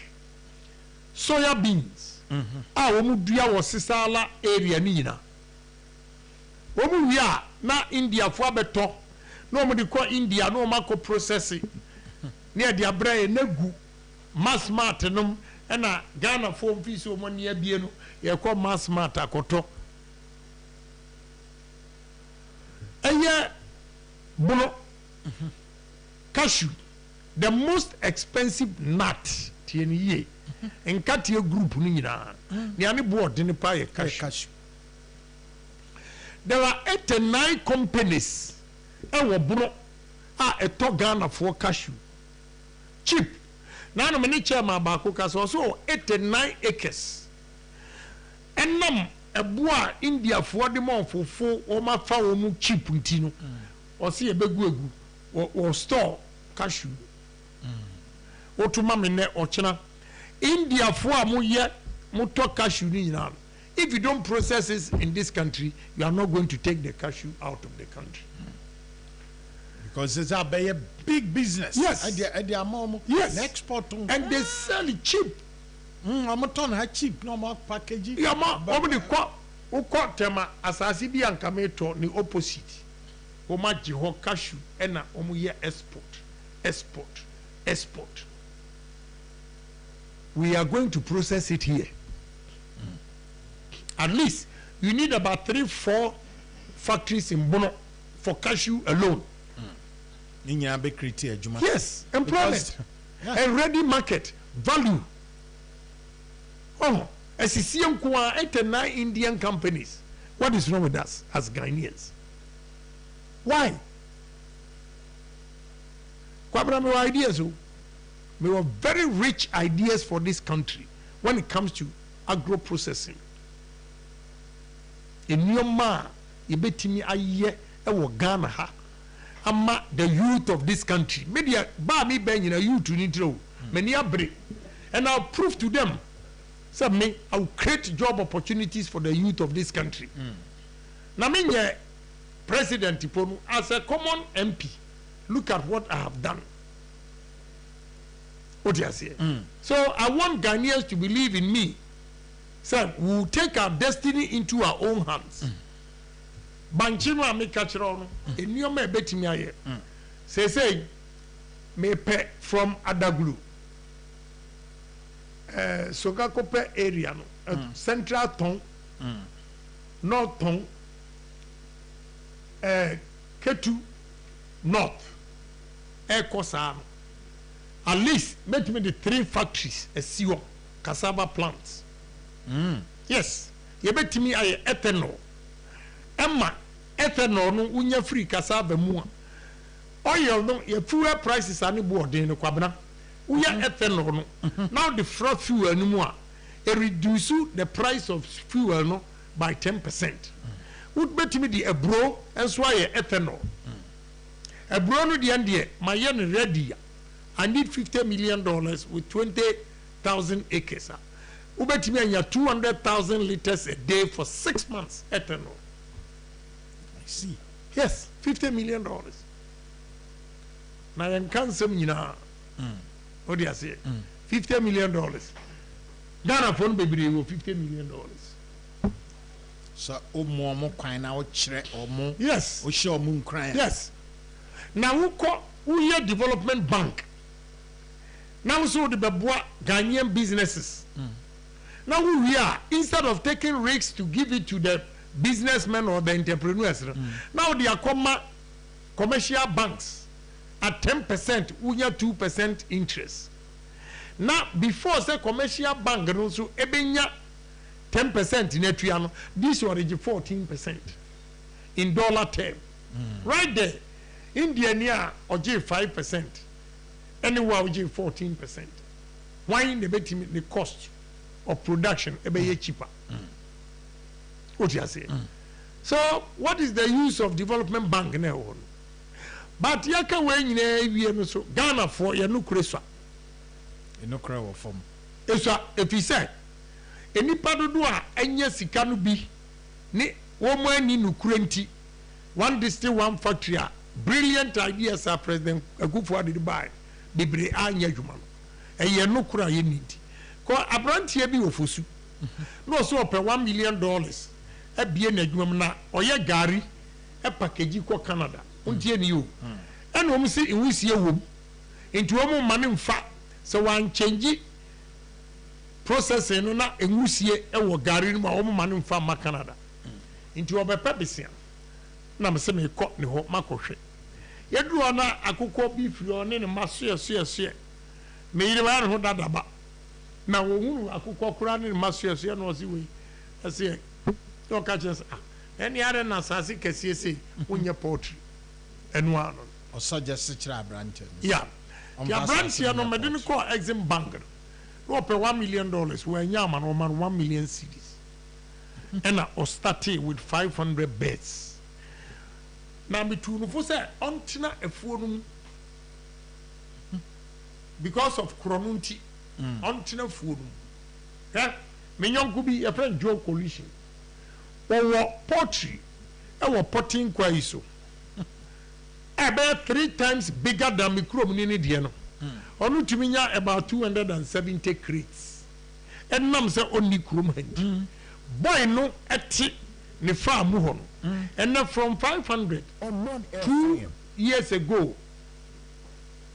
Speaker 1: soya beans womu dua wo sisala area ni nyina womu wia na India fo abeto na womu de ko India na womu ko processing ne de abrae na gu mass mart nom na Ghana fo mfisi womu ne abie no ye ko mass mart akoto eye bono cashew the most expensive nut tieniye enkatie group ni nyina ni ane board ni pa ye cashew there are 89 companies wo bono eto Ghana for cashew cheap na no many chairman ba ko ka so 89 acres enam eboa India for the month fofo o ma fa wo mu cheap ntino o se ebegu egu o store cashew o to ma me ne o chena India for amu ye muto cashew ni nyina if you don't process it in this country you are not going to take the cashew out of the country
Speaker 2: because it's a big business.
Speaker 1: Yes,
Speaker 2: yes, export
Speaker 1: and they sell it cheap.
Speaker 2: I'm ton ha cheap no more packaging.
Speaker 1: Yeah, ma the uko tema asasi bi ankameto ni opposite. Oma jiho cashew ena omu ye export. We are going to process it here. At least you need about 3-4 factories in Bono for cashew alone. Yes, employment and ready market value. Oh, as you see, 89 Indian companies. What is wrong with us as Ghanaians? Why? Kwabra, ideas. We have very rich ideas for this country when it comes to agro processing. In Myanmar, ibetimi aye ewo Ghana ha. Ama the youth of this country. Media ba mi ben yina youth ni tro. Many abre. And I'll prove to them. So me, I will create job opportunities for the youth of this country. Na me nye President Iponu as a common MP. Look at what I have done. What do you say? So I want Ghanaians to believe in me. So we will take our destiny into our own hands. Banchino amekachiro enioma ebetimi aye say me pe from Adaglu Sogakope area no central ton north ton Ketu north Kosa at least make me the 3 factories a siwo cassava plants yes yebetimi aye ethanol Emma ethanol no unya free cassava mu oil no your fuel prices are board in the kwabna unya ethanol no now the fraud fuel no more it reduce the price of fuel no by 10%. Would bet me the ebro and so ethanol ebro no the end my yen ready I need $50 million with 20,000 acres ubet me anya 200,000 liters a day for 6 months ethanol.
Speaker 2: See,
Speaker 1: yes, $50 million. Now you can't say what do you say? $50 million. Ghana phone baby $50 million.
Speaker 2: So omo kwan na o chere omo.
Speaker 1: Yes.
Speaker 2: O she omo nkran.
Speaker 1: Yes. Now we hear development bank. Now so the beboa Ghanaian businesses. Now we are instead of taking risks to give it to the businessmen or the entrepreneurs. Now they are commercial banks at 10%, unya 2% interest. Now before say commercial bank also ebenya 10% in Etriano, this was 14% in dollar term. Right there, India near or 5%, anywhere we 14%. Why in the betting the cost of production ebe cheaper? What you say? So what is the use of development bank now? But yaka when you so Ghana for your no creswa.
Speaker 2: No crowd of form.
Speaker 1: If he say any part of doa enya sika no bi ni wo mo ani no kurenti one district one factory brilliant ideas are president Akufo-Addo de buy bebre anya dwuma no eye no kura ye need ko abrantie bi ofosu no so ope $1 million abie na dwuma na oye gari e package ko Canada untie ni yo ena o msi iwusie wom enti o mo mane mfa so wan change processing no na enwusie e wo gari no ma o mo mane mfa ma Canada enti obepa besia na me se me kɔ ne ho makohwe yeduro na akokɔ bi firi one ne masoe me yire ba ne ho dadaba na wo hunu akokɔ kura ne masoe no osi we ase no ka chance eni are na sase kɛsie se wonye poultry enu ano
Speaker 2: o suggest kira branch
Speaker 1: ya branch ya no medin ko Exim Bank no pay $1 million we nyama no man 1 million cedis and I started with 500 beds na bitu no for say ontina efuo no because of kronunti ontina efuo no me nyonko bi e friend Joe Coalition wo poultry e wo potting kwa iso about 3 times bigger than me krom ni de no onu tumi nya about 270 crates and nam say oni krom hand boy no eti ne farm ho no and then from 500 2 years ago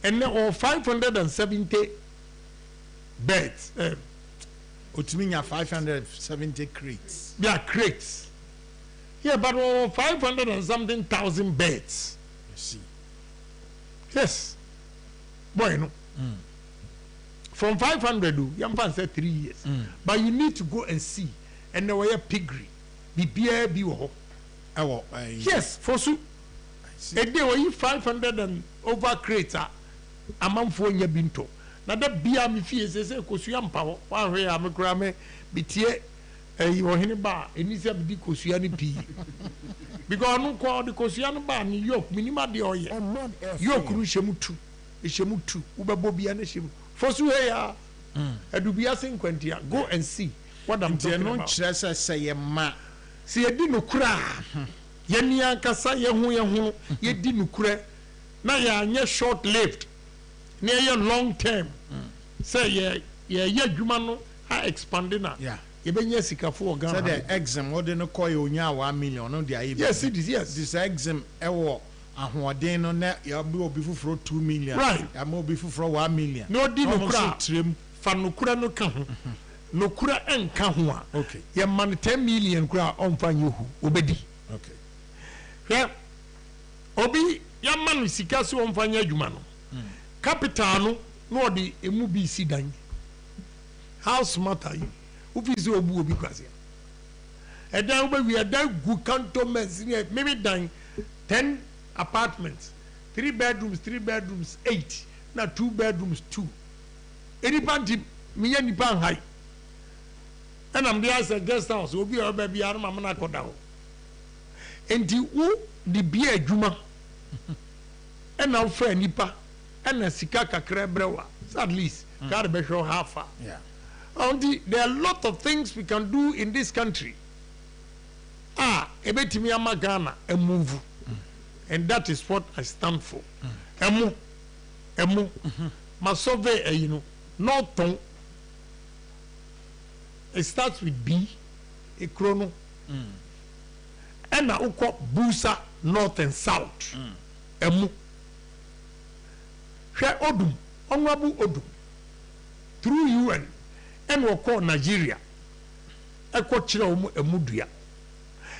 Speaker 1: and then or 570 beds
Speaker 2: otumi nya 570 crates
Speaker 1: yeah crates yeah but 500 and something thousand beds
Speaker 2: you see
Speaker 1: yes boy no from 500 you can say 3 years but you need to go and see and there were piggery bibia bi wo yes for so a day where you 500 and over crates amanfo nya binto na da bia me fie se kosua mpa ho wa hwe ya me kura me bitie wo hene ba enisa bi kosua ni pi because no ko the kosua no ba ni yok minima de oye yok ru hemu tu wo bebo bia na hemu for so ya adubia 50 go and see what I'm talking about
Speaker 2: no say ye ma
Speaker 1: se yedi no kura ye ni ankasa ye ho ye di no kura na ya anye short lived na ye long term say ye adwuma no ha expanding na ye benya sikafo organ
Speaker 2: say the exam what no call you nya 1 million no dia
Speaker 1: yes it is yes
Speaker 2: this exam ewo ahoden no na ya bi obi fufuro 2 million
Speaker 1: right
Speaker 2: ya ma obi fufuro 1 million
Speaker 1: no di no kura fa no kura no ka ho no kura enka ho a
Speaker 2: okay
Speaker 1: ye man 10 million kura on fa nyehu obedi
Speaker 2: okay
Speaker 1: yeah obi ya man sika so on fa nya adwuma no capital no odi emu bi si dan how smart are you ufi so obu obi kwase edan obi wi edan gu cantonments ni maybe dan 10 apartments 3 bedrooms 8 na 2 bedrooms 2 any panti me ya nipa high and am there as a guest house obi o ba bia na na koda ho enti wo di bia adwuma and now for nipa and a sika kakra brewa at least got be show half
Speaker 2: yeah
Speaker 1: there are a lot of things we can do in this country ebetimi amagana a move and that is what I stand for emu ma survey you know not ton it starts with B a chrono and na uko busa north and south emu hwe odum onwabu odum through UN and we call Nigeria eko kire omu emudua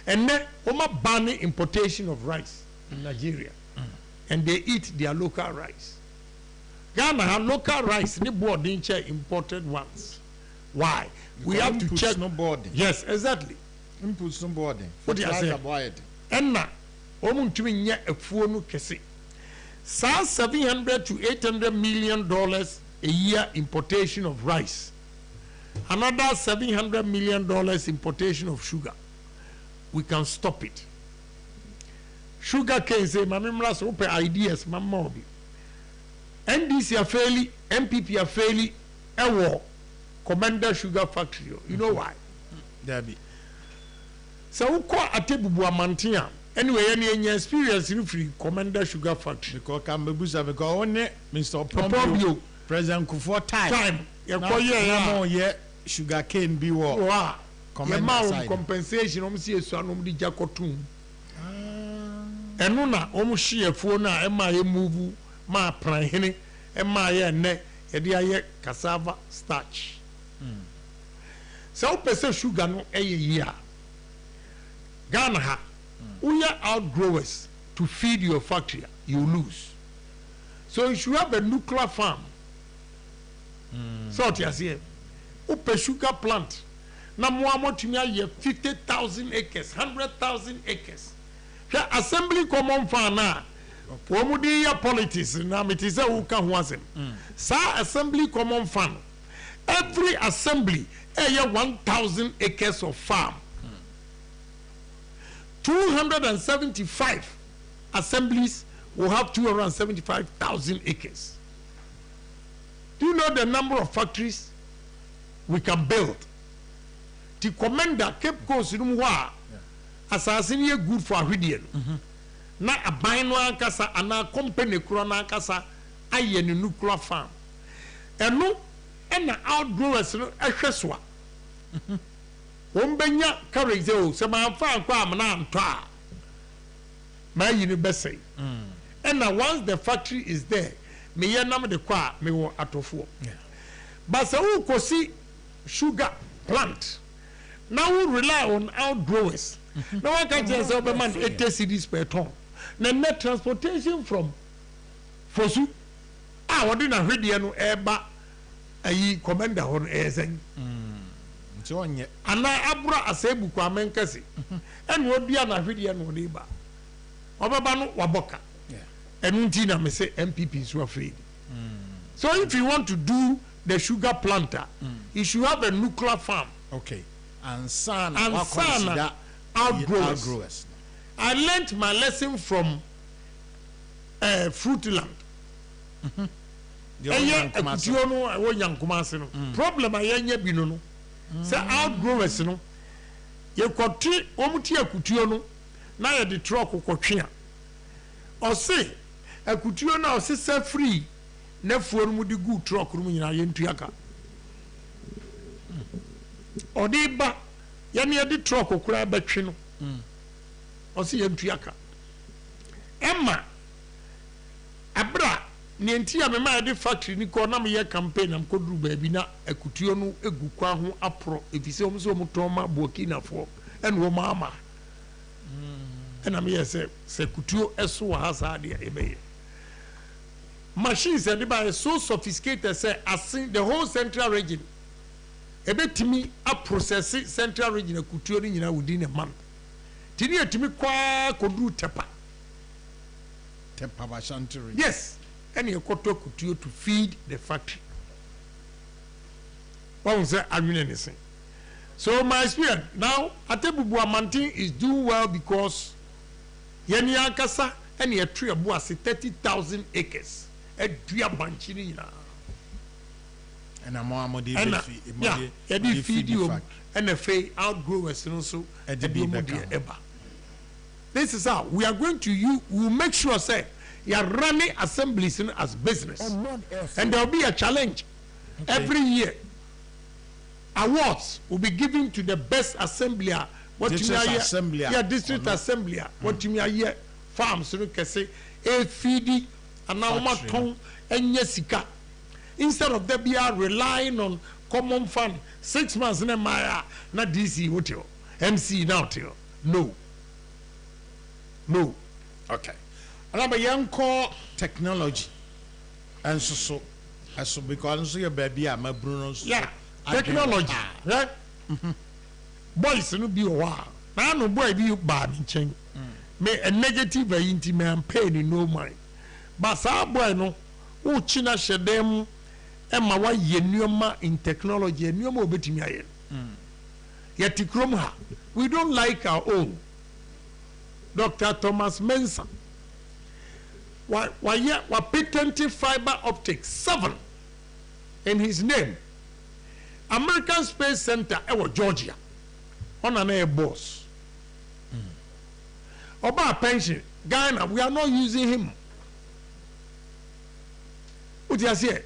Speaker 1: and then oma banning importation of rice in Nigeria and they eat their local rice. Ghana have local rice ni boarding chair imported ones. Why? We have to check
Speaker 2: no boarding.
Speaker 1: Yes, exactly.
Speaker 2: Inputs no boarding.
Speaker 1: What do you say? And na omu ntumi nya efuo no kese. Sa $700 to $800 million a year importation of rice. Another $700 million importation of sugar. we can stop it. Sugar cane say mamimra so open ideas mamma obi. NDC are fairly, MPP are fairly, ewo Commander Sugar Factory. You know why?
Speaker 2: There be.
Speaker 1: So who call Atebubu Amantia? Anyway, any experience in free Commander Sugar Factory.
Speaker 2: Because Kambebusa because only Mr. Pompeo President Kufuor time. Yeah, sugar cane be war.
Speaker 1: Wow. Commander compensation see a son di jacotum. Enuna share phone na ema move ma pran hene ema ye ne ye aye cassava starch. So person sugar no year. Ghana ha we are outgrowers to feed your factory, you lose. So you should have a nuclear farm. So you see, open sugar plant. Na mo to me 50,000 acres, 100,000 acres. Assembly common farm na. Womudi ya politics na mitise uka huasem. Sa assembly common farm. Every assembly 1,000 acres of farm. 275 assemblies will have 275,000 acres. Do you know the number of factories we can build? The commander Cape Coast in Mwa, assassin ye good for Ahwidian. Na a bino ankasa and a company Kurana Kasa, aye nuclear farm. And no, and the outgrowers, Esheswa. Wombenya courage se man fan kwa amna ntwa ma yini bese and now once the factory is there me ye nam de kwa me wo atofo but se who kosi sugar plant now we rely on outgrowers now I can just say man 80 cedis per ton na net transportation from Fosu wodi na hwede no eba ayi commander hon esen ana abura asebu kwa menkasi en wo bia na hwede no de ba obaba no waboka enunti na me say MPP so afraid so if you want to do the sugar planter you should have a nuclear farm.
Speaker 2: Okay. And son
Speaker 1: outgrowers. I learned my lesson from Fruitland. Problem I bino say outgrowers no ye kwoti omuti akutuo no na ye de truck kwotwe o say akutuo na o se free na fuo no mu de good truck no nyina ye ntuaka o de ba ye ne de truck okura betwe no o say ye ntuaka emma abra ne ntia me ma de factory ni ko na me ye campaign am koduru ba bi na akutuo no egu kwa ho apro efise om so muton ma Burkina fo en wo mama en am ye se kutuo eso wa hasa de ebe machines and by so sophisticated say as the whole central region ebetimi a process central region akutuo ni nyina within a month tini etimi kwa koduru tepa
Speaker 2: Bashanturi.
Speaker 1: Yes. And you koto kutuo to feed the factory. What was that? I mean anything. So my experience now, Atebubu Amantin is doing well because Yeni Ankasa and your tree of 30,000 acres. A tree of Banchini.
Speaker 2: And a more
Speaker 1: feed you and a fay outgrowers and also a eba. This is how we are going to use. We will make sure say you are running assemblies as business, and there will be a challenge every year. Awards will be given to the best assembler.
Speaker 2: District assembler.
Speaker 1: District assembler. What you mean here? Farms, so you can say a feedy and now maton and yesika. Instead of them, we are relying on common fund 6 months in a Maya, not DC, what you MC now, no. No.
Speaker 2: Okay. Another young core technology. And so because your baby are my Bruno's.
Speaker 1: Yeah. Technology. Right? Boys no be a while. Now no boy be bad in chain. May a negative intimate pain in no mind. But sa boy no who china shedem Emma wa in technology and no more betting me. Yet Kromha we don't like our own. Dr. Thomas Mensah. Why patented fiber optics 7 in his name. American Space Center, Georgia. On an air boss. About pension, Ghana, we are not using him. What do you say?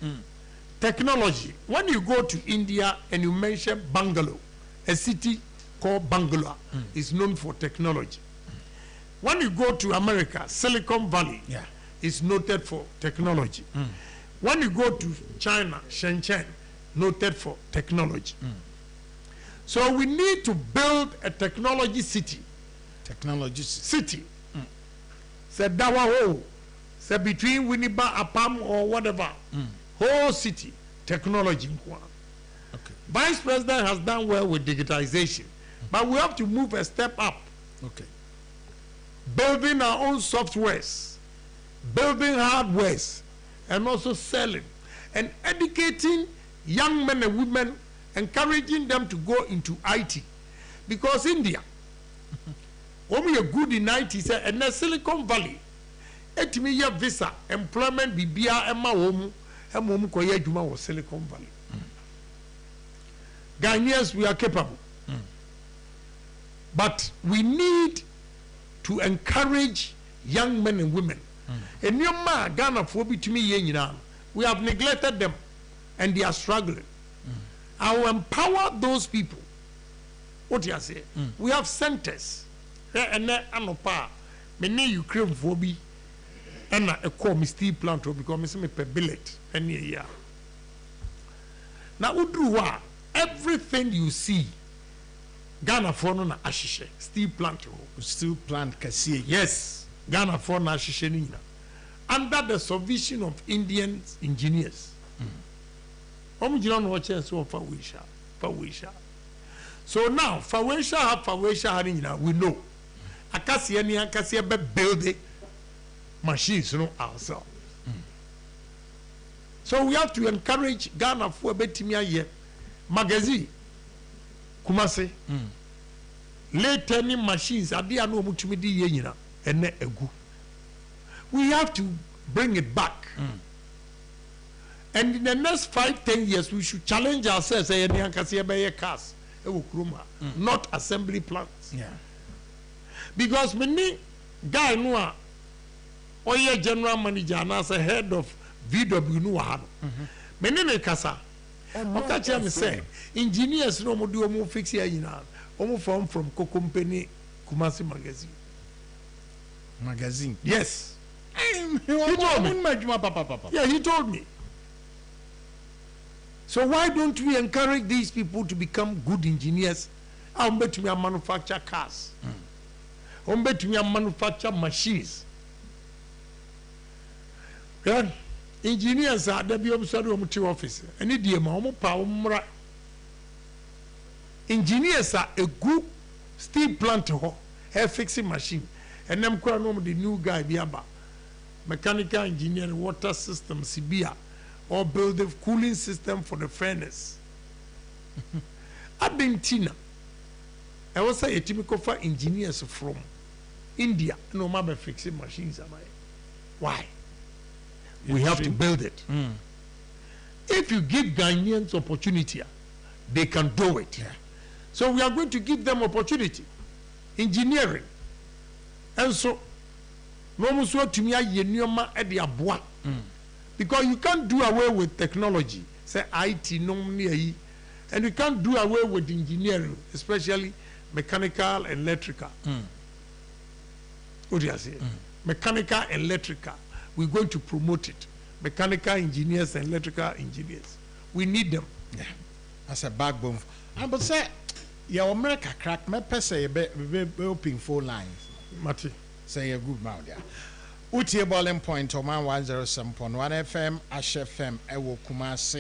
Speaker 1: Technology. When you go to India and you mention Bangalore, a city called Bangalore is known for technology. When you go to America, Silicon Valley is noted for technology. When you go to China, Shenzhen, noted for technology. So we need to build a technology city.
Speaker 2: Technology
Speaker 1: city. Say Dawaho, say between Winneba, Apam or whatever. Whole city, technology.
Speaker 2: Okay.
Speaker 1: Vice President has done well with digitization, but we have to move a step up.
Speaker 2: Okay.
Speaker 1: Building our own softwares, building hardwares, and also selling and educating young men and women, encouraging them to go into IT. Because India, when are good in IT, and the Silicon Valley, et me your visa, employment, Bibia, Emma Womu, and Womu Koya Juma was Silicon Valley. Ghanaians, we are capable. But we need to encourage young men and women. And your man, Ghana, for to me, we have neglected them and they are struggling. I will empower those people. What do you say? We have centers. And then, many Ukraine for me, and I call me steel plant because I per billet any year. Now, Udruwa, everything you see, Ghana for no na ashishe steel plant.
Speaker 2: Steel plant kasi.
Speaker 1: Yes, Ghana for na ashishe nina. Under the supervision of Indian engineers. So now, Fawesha, we know. Akasia be build machines, ourselves. So we have to encourage Ghana for a betimia ye magazine. Kumase. Late turning machines, adia no mutumidi ye and ne egu. We have to bring it back. And in the next 5-10 years, we should challenge ourselves. Cars, not assembly plants.
Speaker 2: Yeah.
Speaker 1: Because many guy know, or your general manager and as a head of VW know many ne kasa. Okay, me say engineers no mo do mo fix here omo from Coco Company Kumasi
Speaker 2: magazine.
Speaker 1: Yes.
Speaker 2: He told me.
Speaker 1: Yeah, he told me. So why don't we encourage these people to become good engineers? I'll bet me manufacture cars. I'll bet me manufacture machines. Yeah. Engineers are the BM office. Any DMA, power. Engineers are a good steel plant, hair fixing machine. And them quite the new guy, Biaba. Mechanical engineering, water system, Sibia, or build a cooling system for the furnace. I've been Tina. I was a typical for engineers from India. No matter fixing machines. Why? We have to build it. If you give Ghanaians opportunity, they can do it.
Speaker 2: Yeah.
Speaker 1: So we are going to give them opportunity. Engineering. And so, because you can't do away with technology, say IT, and you can't do away with engineering, especially mechanical and electrical. What do you say? Mechanical and electrical. We're going to promote it. Mechanical engineers and electrical engineers. We need them.
Speaker 2: Yeah. That's a backbone. But say, your America crack, my person, be open 4 lines.
Speaker 1: Mati.
Speaker 2: Say a good mouth, yeah. Utie Bowling Point, Oman 107.1 FM, Ash FM, Ewo Kumasi.